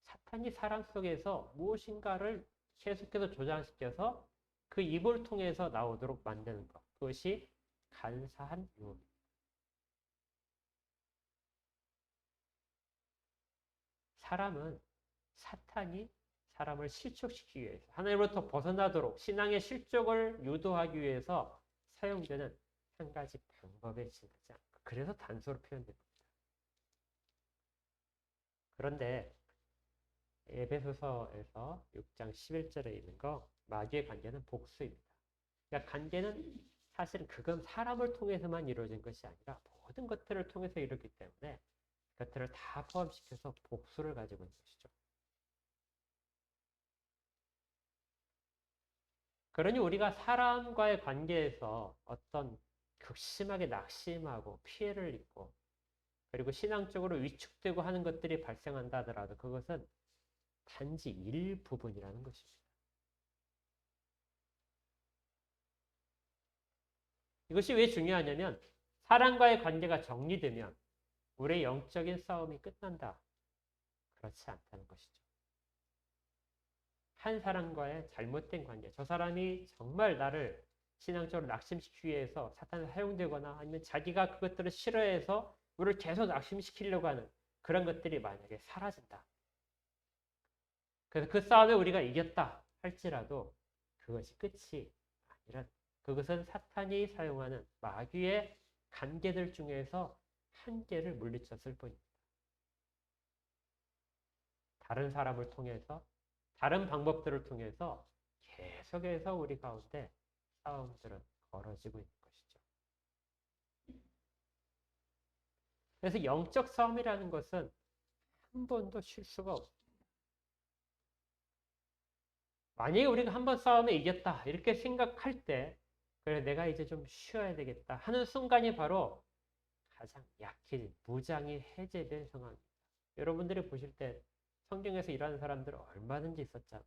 사탄이 사람 속에서 무엇인가를 계속해서 조장시켜서 그 입을 통해서 나오도록 만드는 것. 그것이 간사한 유혹입니다. 사람은 사탄이 사람을 실족시키기 위해서 하나님으로부터 벗어나도록 신앙의 실족을 유도하기 위해서 사용되는 한 가지 방법에 지나지 않고 그래서 단서로 표현됩니다. 그런데 에베소서에서 6장 11절에 있는 거 마귀의 관계는 복수입니다. 그러니까 관계는 사실은 그건 사람을 통해서만 이루어진 것이 아니라 모든 것들을 통해서 이루어지기 때문에 그것들을 다 포함시켜서 복수를 가지고 있는 것이죠. 그러니 우리가 사람과의 관계에서 어떤 극심하게 낙심하고 피해를 입고 그리고 신앙적으로 위축되고 하는 것들이 발생한다 하더라도 그것은 단지 일부분이라는 것입니다. 이것이 왜 중요하냐면 사람과의 관계가 정리되면 우리의 영적인 싸움이 끝난다. 그렇지 않다는 것이죠. 한 사람과의 잘못된 관계, 저 사람이 정말 나를 신앙적으로 낙심시키기 위해서 사탄에 사용되거나 아니면 자기가 그것들을 싫어해서 우리를 계속 낙심시키려고 하는 그런 것들이 만약에 사라진다. 그래서 그 싸움에 우리가 이겼다 할지라도 그것이 끝이 아니라 그것은 사탄이 사용하는 마귀의 관계들 중에서 한 개를 물리쳤을 뿐입니다. 다른 사람을 통해서 다른 방법들을 통해서 계속해서 우리 가운데 싸움들은 벌어지고 있는 것이죠. 그래서 영적 싸움이라는 것은 한 번도 쉴 수가 없습니다. 만약에 우리가 한 번 싸움에 이겼다 이렇게 생각할 때 그래 내가 이제 좀 쉬어야 되겠다 하는 순간이 바로 가장 약해진 무장이 해제된 상황입니다. 여러분들이 보실 때 성경에서 일하는 사람들 얼마든지 있었잖아요.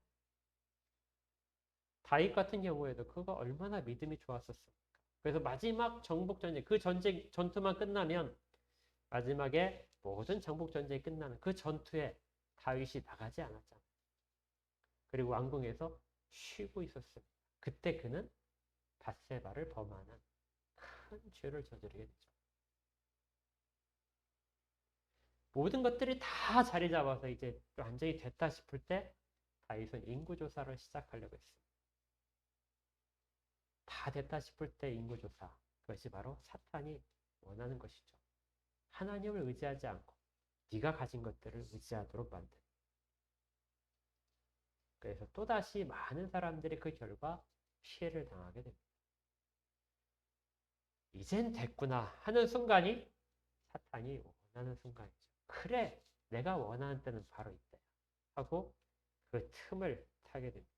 다윗 같은 경우에도 그가 얼마나 믿음이 좋았었습니까? 그래서 마지막 정복전쟁, 그 전투만 끝나면 마지막에 모든 정복전쟁이 끝나는 그 전투에 다윗이 나가지 않았잖아요. 그리고 왕궁에서 쉬고 있었습니다. 그때 그는 밧세바를 범하는 큰 죄를 저지르게 되죠. 모든 것들이 다 자리 잡아서 이제 완전히 됐다 싶을 때 다윗은 인구조사를 시작하려고 했습니다. 다 됐다 싶을 때 인구조사. 그것이 바로 사탄이 원하는 것이죠. 하나님을 의지하지 않고 네가 가진 것들을 의지하도록 만든. 그래서 또다시 많은 사람들이 그 결과 피해를 당하게 됩니다. 이젠 됐구나 하는 순간이 사탄이 원하는 순간이죠. 그래, 내가 원하는 때는 바로 이때 하고 그 틈을 타게 됩니다.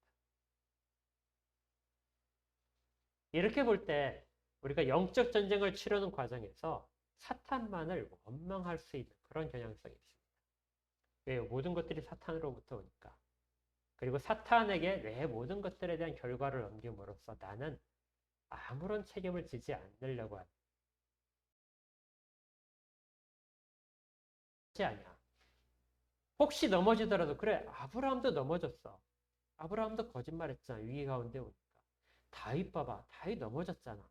이렇게 볼 때 우리가 영적 전쟁을 치르는 과정에서 사탄만을 원망할 수 있는 그런 경향성이 있습니다. 왜요? 모든 것들이 사탄으로부터 오니까. 그리고 사탄에게 내 모든 것들에 대한 결과를 넘김으로써 나는 아무런 책임을 지지 않으려고 하는 실제 아니야. 혹시 넘어지더라도 그래 아브라함도 넘어졌어. 아브라함도 거짓말했잖아. 위기 가운데 오니까. 다윗 봐봐. 다윗 넘어졌잖아.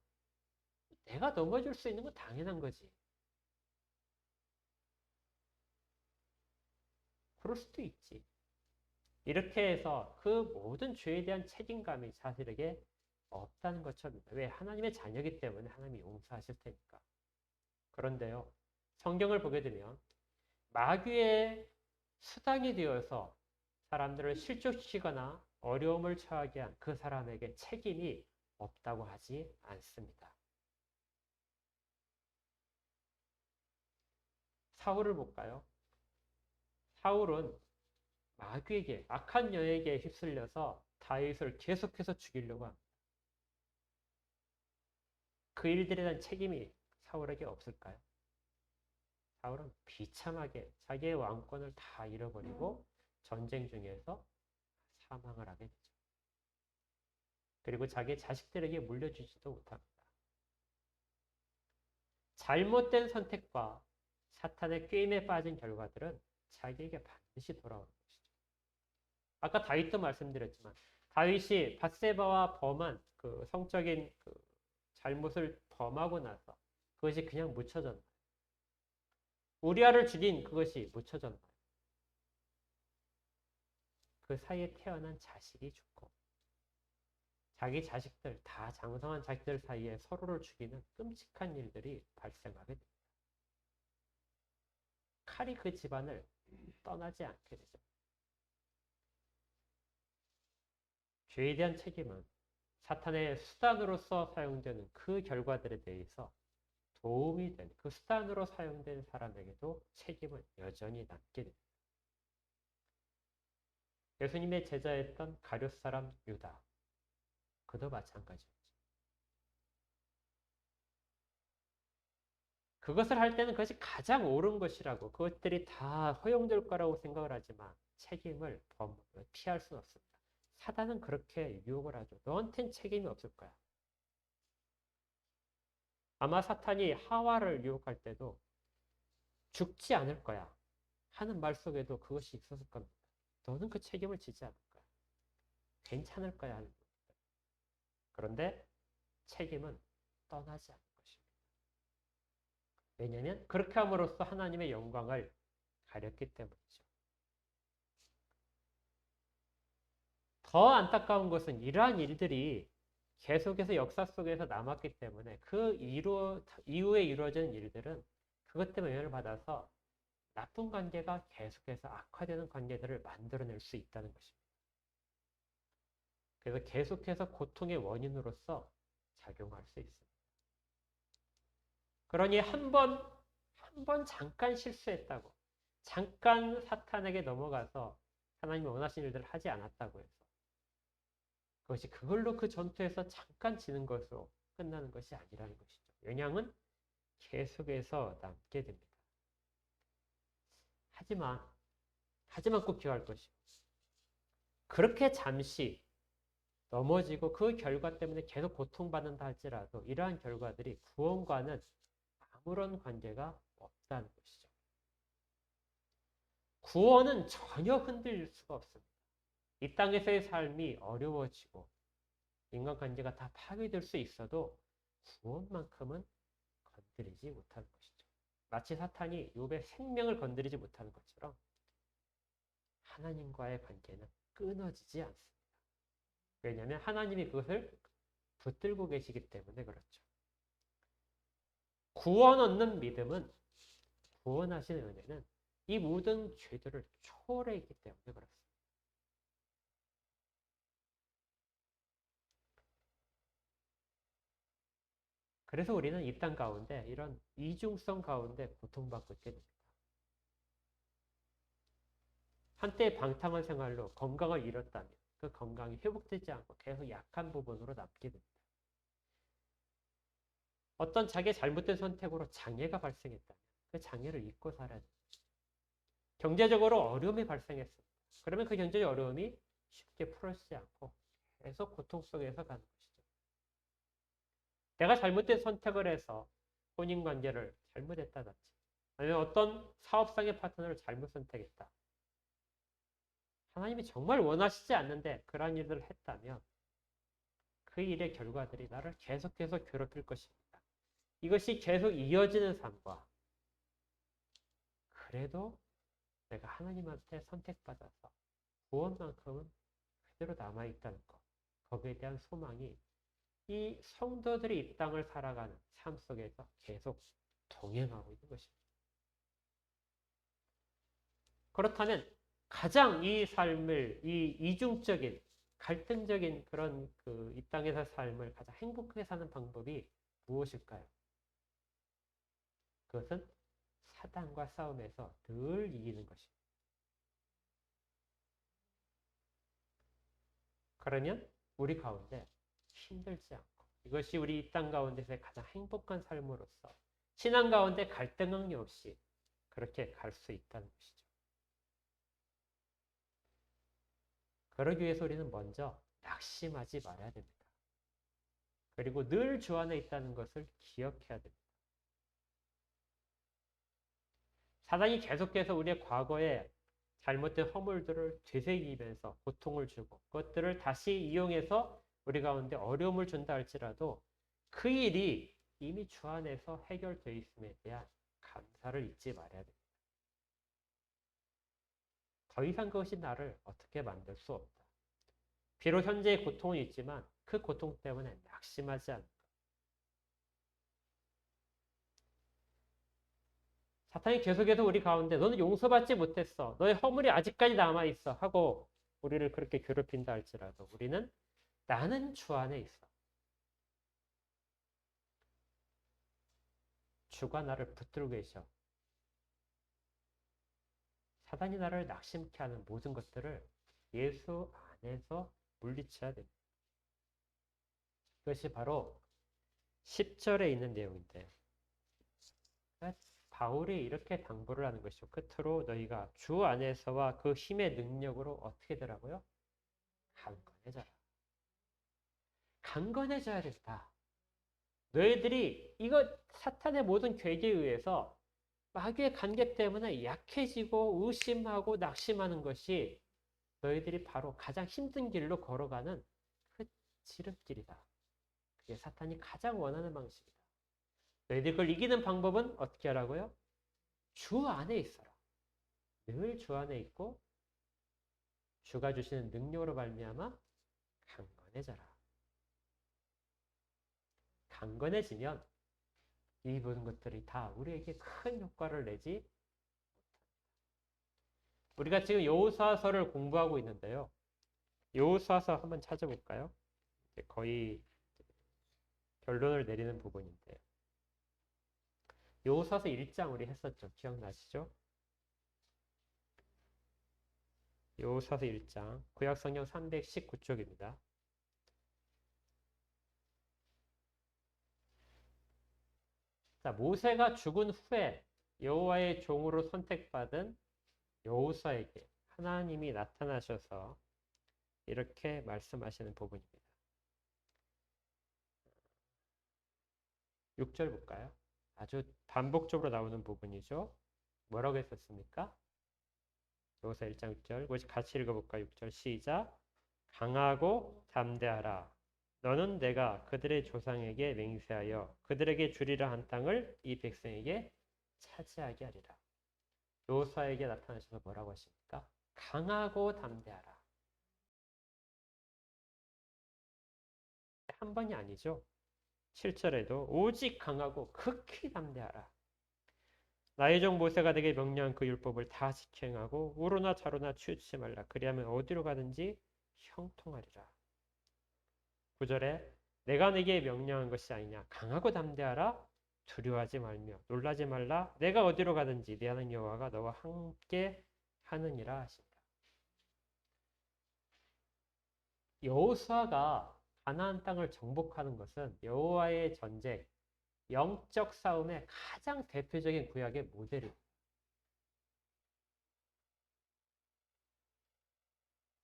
내가 넘어질 수 있는 건 당연한 거지. 그럴 수도 있지. 이렇게 해서 그 모든 죄에 대한 책임감이 자신에게 없다는 것처럼. 왜? 하나님의 자녀이기 때문에 하나님이 용서하실 테니까. 그런데요. 성경을 보게 되면 마귀의 수단이 되어서 사람들을 실족시키거나 어려움을 처하게 한 그 사람에게 책임이 없다고 하지 않습니다. 사울을 볼까요? 사울은 마귀에게, 악한 여에게 휩쓸려서 다윗을 계속해서 죽이려고 합니다. 그 일들에 대한 책임이 사울에게 없을까요? 사울은 비참하게 자기의 왕권을 다 잃어버리고 전쟁 중에서 사망을 하게 되죠. 그리고 자기 자식들에게 물려주지도 못합니다. 잘못된 선택과 사탄의 꾀임에 빠진 결과들은 자기에게 반드시 돌아오는 것이죠. 아까 다윗도 말씀드렸지만 다윗이 밧세바와 범한 그 성적인 그 잘못을 범하고 나서 그것이 그냥 묻혀졌나요? 우리아를 죽인 그것이 묻혀졌나요? 그 사이에 태어난 자식이 죽고 자기 자식들, 다 장성한 자식들 사이에 서로를 죽이는 끔찍한 일들이 발생하게 됩니다. 칼이 그 집안을 떠나지 않게 되죠. 죄에 대한 책임은 사탄의 수단으로서 사용되는 그 결과들에 대해서 도움이 된 그 수단으로 사용된 사람에게도 책임은 여전히 남게 됩니다. 예수님의 제자였던 가룟 사람 유다, 그도 마찬가지였죠. 그것을 할 때는 그것이 가장 옳은 것이라고 그것들이 다 허용될 거라고 생각을 하지만 책임을 피할 수는 없습니다. 사단은 그렇게 유혹을 하죠. 너한텐 책임이 없을 거야. 아마 사탄이 하와를 유혹할 때도 죽지 않을 거야 하는 말 속에도 그것이 있었을 겁니다. 너는 그 책임을 지지 않을 거야. 괜찮을 거야 하는 겁니다. 그런데 책임은 떠나지 않을 것입니다. 왜냐하면 그렇게 함으로써 하나님의 영광을 가렸기 때문이죠. 더 안타까운 것은 이러한 일들이 계속해서 역사 속에서 남았기 때문에 그 이후에 이루어진 일들은 그것 때문에 영향을 받아서 나쁜 관계가 계속해서 악화되는 관계들을 만들어낼 수 있다는 것입니다. 그래서 계속해서 고통의 원인으로서 작용할 수 있습니다. 그러니 한 번 잠깐 실수했다고, 잠깐 사탄에게 넘어가서 하나님이 원하시는 일들을 하지 않았다고 해서 그것이 그걸로 그 전투에서 잠깐 지는 것으로 끝나는 것이 아니라는 것이죠. 영향은 계속해서 남게 됩니다. 하지만 꼭 기억할 것이 그렇게 잠시 넘어지고 그 결과 때문에 계속 고통받는다 할지라도 이러한 결과들이 구원과는 아무런 관계가 없다는 것이죠. 구원은 전혀 흔들릴 수가 없습니다. 이 땅에서의 삶이 어려워지고 인간관계가 다 파괴될 수 있어도 구원만큼은 건드리지 못하는 것이죠. 마치 사탄이 욥의 생명을 건드리지 못하는 것처럼 하나님과의 관계는 끊어지지 않습니다. 왜냐하면 하나님이 그것을 붙들고 계시기 때문에 그렇죠. 구원 얻는 믿음은, 구원하시는 은혜는 이 모든 죄들을 초월했기 때문에 그렇습니다. 그래서 우리는 이 땅 가운데 이런 이중성 가운데 고통받고 있게 됩니다. 한때 방탕한 생활로 건강을 잃었다면 그 건강이 회복되지 않고 계속 약한 부분으로 남게 됩니다. 어떤 자기의 잘못된 선택으로 장애가 발생했다면 그 장애를 잊고 살아야 됩니다. 경제적으로 어려움이 발생했습니다. 그러면 그 경제적 어려움이 쉽게 풀어지지 않고 계속 고통 속에서 가는 것이죠. 내가 잘못된 선택을 해서 혼인관계를 잘못했다든지 아니면 어떤 사업상의 파트너를 잘못 선택했다. 하나님이 정말 원하시지 않는데 그러한 일들을 했다면 그 일의 결과들이 나를 계속해서 괴롭힐 것입니다. 이것이 계속 이어지는 삶과 그래도 내가 하나님한테 선택받아서 구원만큼은 그대로 남아있다는 것. 거기에 대한 소망이 이 성도들이 이 땅을 살아가는 삶 속에서 계속 동행하고 있는 것입니다. 그렇다면 가장 이 삶을, 이 이중적인, 갈등적인 그런 이 땅에서 삶을 가장 행복하게 사는 방법이 무엇일까요? 그것은 사단과 싸움에서 늘 이기는 것입니다. 그러면 우리 가운데 힘들지 않고 이것이 우리 이 땅 가운데서의 가장 행복한 삶으로서 신앙 가운데 갈등함이 없이 그렇게 갈 수 있다는 것이죠. 그러기 위해서 우리는 먼저 낙심하지 말아야 됩니다. 그리고 늘 주 안에 있다는 것을 기억해야 됩니다. 사단이 계속해서 우리의 과거에 잘못된 허물들을 되새기면서 고통을 주고 그것들을 다시 이용해서 우리 가운데 어려움을 준다 할지라도 그 일이 이미 주 안에서 해결되어 있음에 대한 감사를 잊지 말아야 됩니다. 더 이상 그것이 나를 어떻게 만들 수 없다. 비록 현재의 고통은 있지만 그 고통 때문에 낙심하지 않는다. 사탄이 계속해서 우리 가운데 너는 용서받지 못했어. 너의 허물이 아직까지 남아있어. 하고 우리를 그렇게 괴롭힌다 할지라도 우리는 나는 주 안에 있어. 주가 나를 붙들고 계셔. 사단이 나를 낙심케 하는 모든 것들을 예수 안에서 물리쳐야 됩니다. 이것이 바로 10절에 있는 내용인데 바울이 이렇게 당부를 하는 것이죠. 끝으로 너희가 주 안에서와 그 힘의 능력으로 어떻게 되라고요? 강건해져라. 강건해져야 된다. 너희들이 이거 사탄의 모든 괴계에 의해서 마귀의 관계 때문에 약해지고 의심하고 낙심하는 것이 너희들이 바로 가장 힘든 길로 걸어가는 그 지름길이다. 그게 사탄이 가장 원하는 방식이다. 너희들이 그걸 이기는 방법은 어떻게 하라고요? 주 안에 있어라. 늘 주 안에 있고 주가 주시는 능력으로 말미암아 강건해져라. 강건해지면 이 모든 것들이 다 우리에게 큰 효과를 내지 못합니다. 우리가 지금 여호수아서를 공부하고 있는데요. 여호수아서 한번 찾아볼까요? 거의 결론을 내리는 부분인데 여호수아서 1장 우리 했었죠. 기억나시죠? 여호수아서 1장 구약성경 319쪽입니다. 자, 모세가 죽은 후에 여호와의 종으로 선택받은 여호수아에게 하나님이 나타나셔서 이렇게 말씀하시는 부분입니다. 6절 볼까요? 아주 반복적으로 나오는 부분이죠. 뭐라고 했었습니까? 여호수아 1장 6절. 우리 같이 읽어볼까요? 6절 시작. 강하고 담대하라. 너는 내가 그들의 조상에게 맹세하여 그들에게 주리라 한 땅을 이 백성에게 차지하게 하리라. 여호수아에게 나타나셔서 뭐라고 하십니까? 강하고 담대하라. 한 번이 아니죠. 7절에도 오직 강하고 극히 담대하라. 나의 종 모세가 내게 명령한 그 율법을 다 지켜행하고 우로나 좌로나 치우치지 말라. 그리하면 어디로 가든지 형통하리라. 9절에 내가 내게 명령한 것이 아니냐. 강하고 담대하라. 두려워하지 말며 놀라지 말라. 내가 어디로 가든지 내 하나님 여호와가 너와 함께 하느니라 하십니다. 여호수아가 가나안 땅을 정복하는 것은 여호와의 전쟁, 영적 싸움의 가장 대표적인 구약의 모델입니다.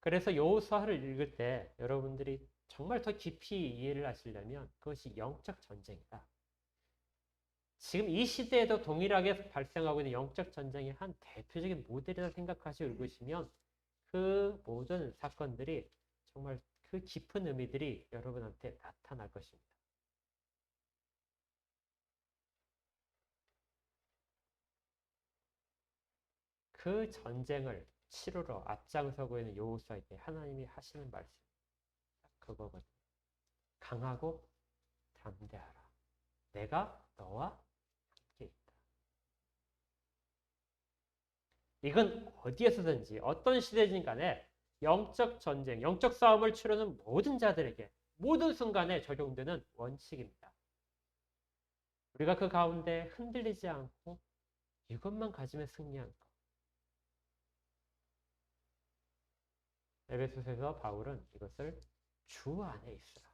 그래서 여호수아를 읽을 때 여러분들이 정말 더 깊이 이해를 하시려면 그것이 영적 전쟁이다. 지금 이 시대에도 동일하게 발생하고 있는 영적 전쟁의 한 대표적인 모델이라 생각하시고 읽으시면 그 모든 사건들이 정말 그 깊은 의미들이 여러분한테 나타날 것입니다. 그 전쟁을 치르러 앞장서고 있는 여호수아에게 하나님이 하시는 말씀, 그거거든요. 강하고 담대하라. 내가 너와 함께 있다. 이건 어디에서든지 어떤 시대든 간에 영적 전쟁, 영적 싸움을 치르는 모든 자들에게 모든 순간에 적용되는 원칙입니다. 우리가 그 가운데 흔들리지 않고 이것만 가지면 승리하는 것. 에베소서에서 바울은 이것을 주 안에 있으라.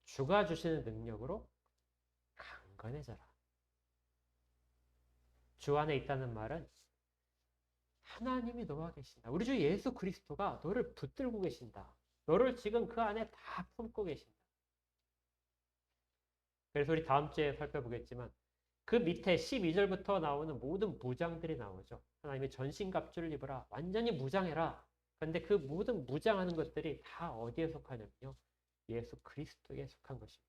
주가 주시는 능력으로 강건해져라. 주 안에 있다는 말은 하나님이 너와 계신다. 우리 주 예수 그리스도가 너를 붙들고 계신다. 너를 지금 그 안에 다 품고 계신다. 그래서 우리 다음 주에 살펴보겠지만 그 밑에 12절부터 나오는 모든 무장들이 나오죠. 하나님의 전신갑주를 입어라. 완전히 무장해라. 그런데 그 모든 무장하는 것들이 다 어디에 속하냐면요. 예수 그리스도에 속한 것입니다.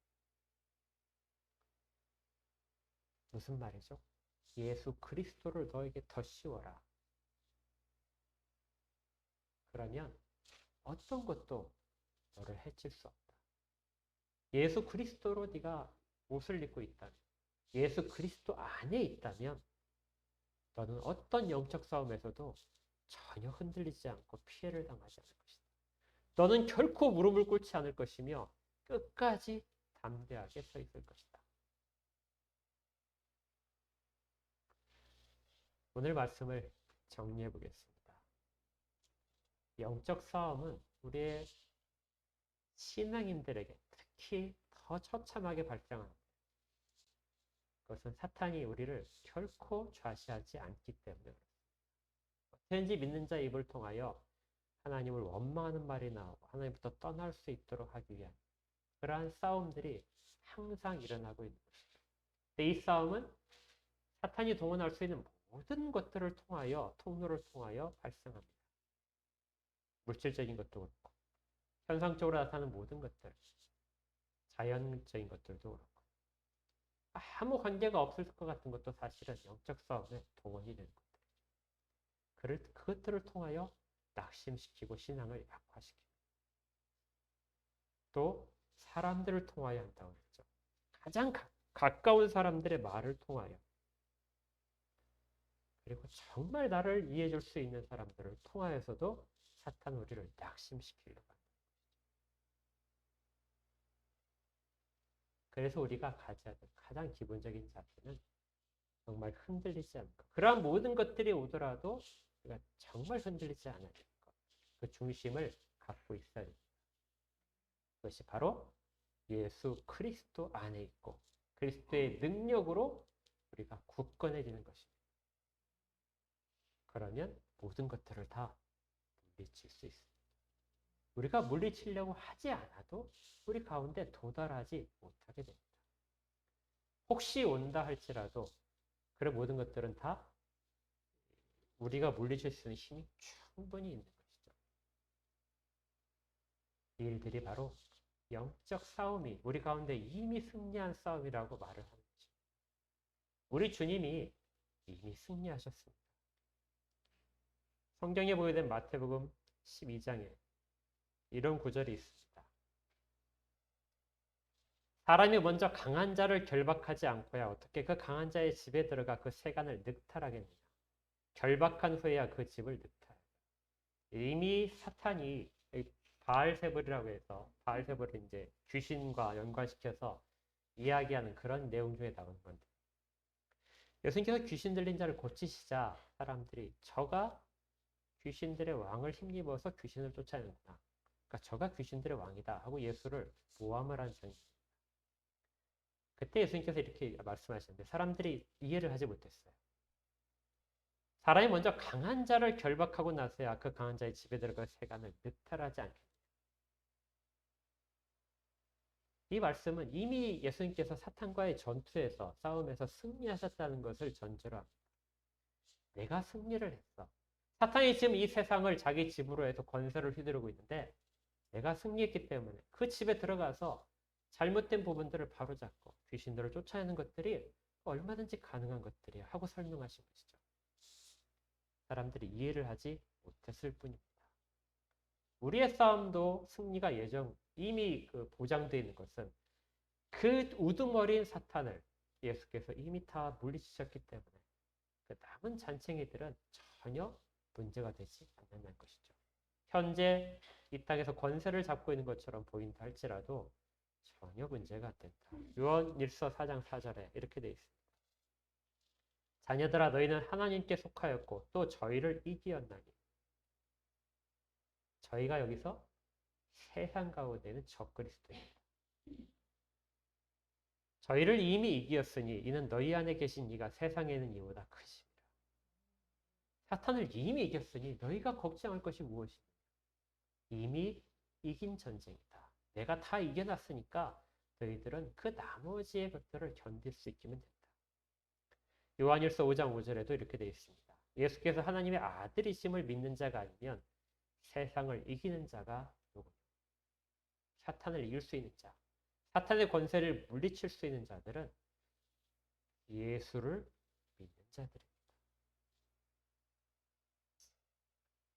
무슨 말이죠? 예수 그리스도를 너에게 더 씌워라. 그러면 어떤 것도 너를 해칠 수 없다. 예수 그리스도로 네가 옷을 입고 있다면, 예수 그리스도 안에 있다면 너는 어떤 영적 싸움에서도 전혀 흔들리지 않고 피해를 당하지 않을 것이다. 너는 결코 무릎을 꿇지 않을 것이며 끝까지 담대하게 서 있을 것이다. 오늘 말씀을 정리해 보겠습니다. 영적 싸움은 우리의 신앙인들에게 특히 더 처참하게 발생합니다. 그것은 사탄이 우리를 결코 좌시하지 않기 때문에 어떻게든지 믿는 자의 입을 통하여 하나님을 원망하는 말이 나오고 하나님부터 떠날 수 있도록 하기 위한 그러한 싸움들이 항상 일어나고 있는 것입니다. 이 싸움은 사탄이 동원할 수 있는 모든 것들을 통하여 통로를 통하여 발생합니다. 물질적인 것도 그렇고 현상적으로 나타나는 모든 것들, 자연적인 것들도 그렇고 아무 관계가 없을 것 같은 것도 사실은 영적 싸움에 동원이 되는 것들. 그것들을 통하여 낙심시키고 신앙을 약화시킵니다. 또 사람들을 통하여 한다고 했죠. 가장 가까운 사람들의 말을 통하여 그리고 정말 나를 이해해 줄 수 있는 사람들을 통하여서도 사탄 우리를 낙심시키려고 합니다. 그래서 우리가 가져야 될 가장 기본적인 자세는 정말 흔들리지 않는 것. 그러한 모든 것들이 오더라도 우리가 정말 흔들리지 않아야 되는 것. 그 중심을 갖고 있어야 됩니다. 그것이 바로 예수 그리스도 안에 있고 그리스도의 능력으로 우리가 굳건해지는 것입니다. 그러면 모든 것들을 다 물리칠 수 있습니다. 우리가 물리치려고 하지 않아도 우리 가운데 도달하지 못하게 됩니다. 혹시 온다 할지라도 그런 모든 것들은 다 우리가 물리칠 수 있는 힘이 충분히 있는 것이죠. 이 일들이 바로 영적 싸움이 우리 가운데 이미 승리한 싸움이라고 말을 하는 것입니다. 우리 주님이 이미 승리하셨습니다. 성경에 보여된 마태복음 12장에 이런 구절이 있습니다. 사람이 먼저 강한 자를 결박하지 않고야 어떻게 그 강한 자의 집에 들어가 그 세간을 늑탈하겠느냐. 결박한 후에야 그 집을 늑탈하라. 이미 사탄이 바알세불이라고 해서 바알세불을 이제 귀신과 연관시켜서 이야기하는 그런 내용 중에 나오는 건데 예수님께서 귀신 들린 자를 고치시자 사람들이 저가 귀신들의 왕을 힘입어서 귀신을 쫓아내는구나. 그러니까 저가 귀신들의 왕이다 하고 예수를 모함을 한 장면입니다. 그때 예수님께서 이렇게 말씀하셨는데 사람들이 이해를 하지 못했어요. 사람이 먼저 강한 자를 결박하고 나서야 그 강한 자의 집에 들어가 세간을 늑탈하지 않겠느냐. 이 말씀은 이미 예수님께서 사탄과의 전투에서 싸움에서 승리하셨다는 것을 전제로 합니다. 내가 승리를 했어. 사탄이 지금 이 세상을 자기 집으로 해서 권세를 휘두르고 있는데 내가 승리했기 때문에 그 집에 들어가서 잘못된 부분들을 바로잡고 귀신들을 쫓아내는 것들이 얼마든지 가능한 것들이야 하고 설명하신 것이죠. 사람들이 이해를 하지 못했을 뿐입니다. 우리의 싸움도 승리가 이미 보장되어 있는 것은 그 우두머리인 사탄을 예수께서 이미 다 물리치셨기 때문에 그 남은 잔챙이들은 전혀 문제가 되지 않는다는 것이죠. 현재 이 땅에서 권세를 잡고 있는 것처럼 보인다 할지라도 전혀 문제가 안 된다. 요한일서 4장 4절에 이렇게 되어 있습니다. 자녀들아 너희는 하나님께 속하였고 또 저희를 이기었나니. 저희가 여기서 세상 가운데는 적그리스도입니다. 저희를 이미 이기었으니 이는 너희 안에 계신 이가 세상에 있는 이보다 크심이라. 사탄을 이미 이겼으니 너희가 걱정할 것이 무엇이냐. 이미 이긴 전쟁이다. 내가 다 이겨놨으니까 너희들은 그 나머지의 것들을 견딜 수 있기만 된다. 요한일서 5장 5절에도 이렇게 되어 있습니다. 예수께서 하나님의 아들이심을 믿는 자가 아니면 세상을 이기는 자가 누구냐. 사탄을 이길 수 있는 자, 사탄의 권세를 물리칠 수 있는 자들은 예수를 믿는 자들입니다.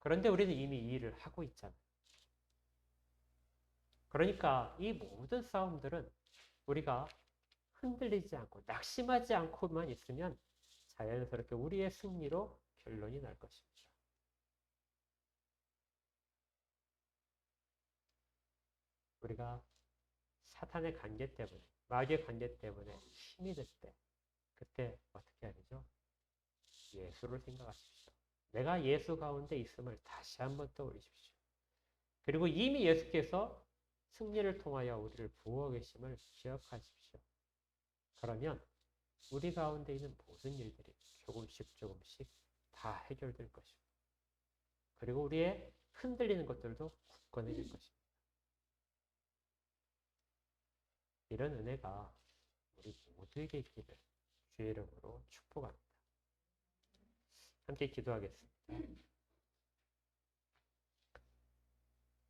그런데 우리는 이미 이 일을 하고 있잖아요. 그러니까 이 모든 싸움들은 우리가 흔들리지 않고 낙심하지 않고만 있으면 자연스럽게 우리의 승리로 결론이 날 것입니다. 우리가 사탄의 관계 때문에, 마귀의 관계 때문에 힘이 들 때, 그때 어떻게 해야 되죠? 예수를 생각하십시오. 내가 예수 가운데 있음을 다시 한번 떠올리십시오. 그리고 이미 예수께서 승리를 통하여 우리를 부어 계심을 기억하십시오. 그러면 우리 가운데 있는 모든 일들이 조금씩 다 해결될 것입니다. 그리고 우리의 흔들리는 것들도 굳건해질 것입니다. 이런 은혜가 우리 모두에게 있기를 주의 이름으로 축복합니다. 함께 기도하겠습니다.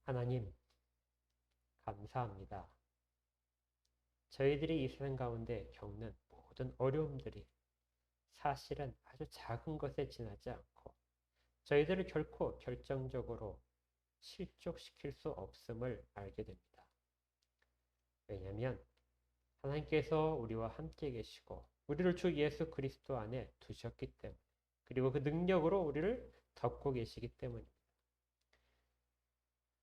하나님, 감사합니다. 저희들이 이 세상 가운데 겪는 모든 어려움들이 사실은 아주 작은 것에 지나지 않고 저희들을 결코 결정적으로 실족시킬 수 없음을 알게 됩니다. 왜냐하면 하나님께서 우리와 함께 계시고 우리를 주 예수 그리스도 안에 두셨기 때문에, 그리고 그 능력으로 우리를 덮고 계시기 때문입니다.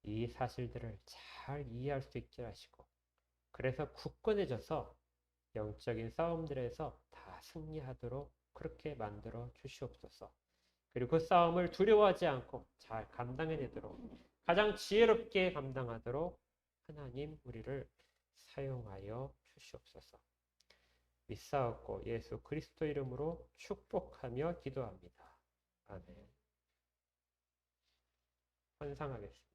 이 사실들을 잘 이해할 수 있게 하시고 그래서 굳건해져서 영적인 싸움들에서 다 승리하도록 그렇게 만들어 주시옵소서. 그리고 그 싸움을 두려워하지 않고 잘 감당해내도록, 가장 지혜롭게 감당하도록 하나님 우리를 사용하여 주시옵소서. 믿사옵고 예수 그리스도 이름으로 축복하며 기도합니다. 아멘. 헌상하겠습니다.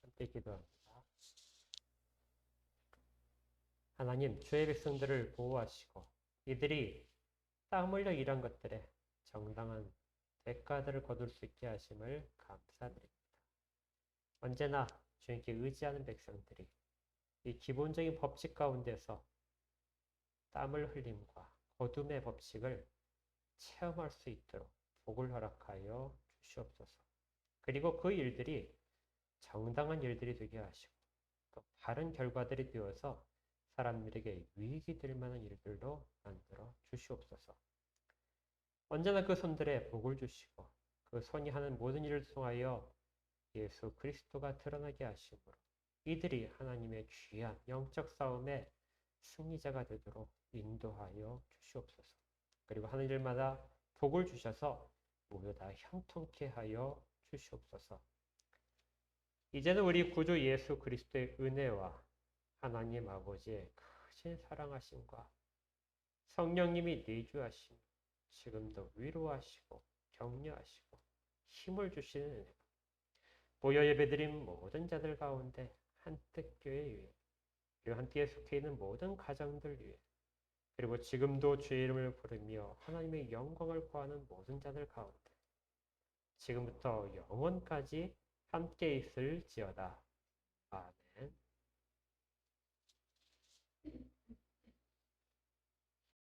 함께 기도합니다. 하나님, 주의 백성들을 보호하시고 이들이 땀 흘려 일한 것들에 정당한 대가들을 거둘 수 있게 하심을 감사드립니다. 언제나 주님께 의지하는 백성들이 이 기본적인 법칙 가운데서 땀을 흘림과 거둠의 법칙을 체험할 수 있도록 복을 허락하여 주시옵소서. 그리고 그 일들이 정당한 일들이 되게 하시고 또 바른 결과들이 되어서 사람들에게 유익이 될 만한 일들로 만들어 주시옵소서. 언제나 그 손들에 복을 주시고 그 손이 하는 모든 일을 통하여 예수 그리스도가 드러나게 하심으로 이들이 하나님의 귀한 영적 싸움의 승리자가 되도록 인도하여 주시옵소서. 그리고 하는 일마다 복을 주셔서 모두 다 형통케 하여 주시옵소서. 이제는 우리 구주 예수 그리스도의 은혜와 하나님 아버지의 크신 사랑하심과 성령님이 내주하심, 지금도 위로하시고 격려하시고 힘을 주시는 은혜가 모여 예배드린 모든 자들 가운데 한택교회 위에 그리고 함께 속해 있는 모든 가정들 위해 그리고 지금도 주의 이름을 부르며 하나님의 영광을 구하는 모든 자들 가운데 지금부터 영원까지 함께 있을지어다. 아멘.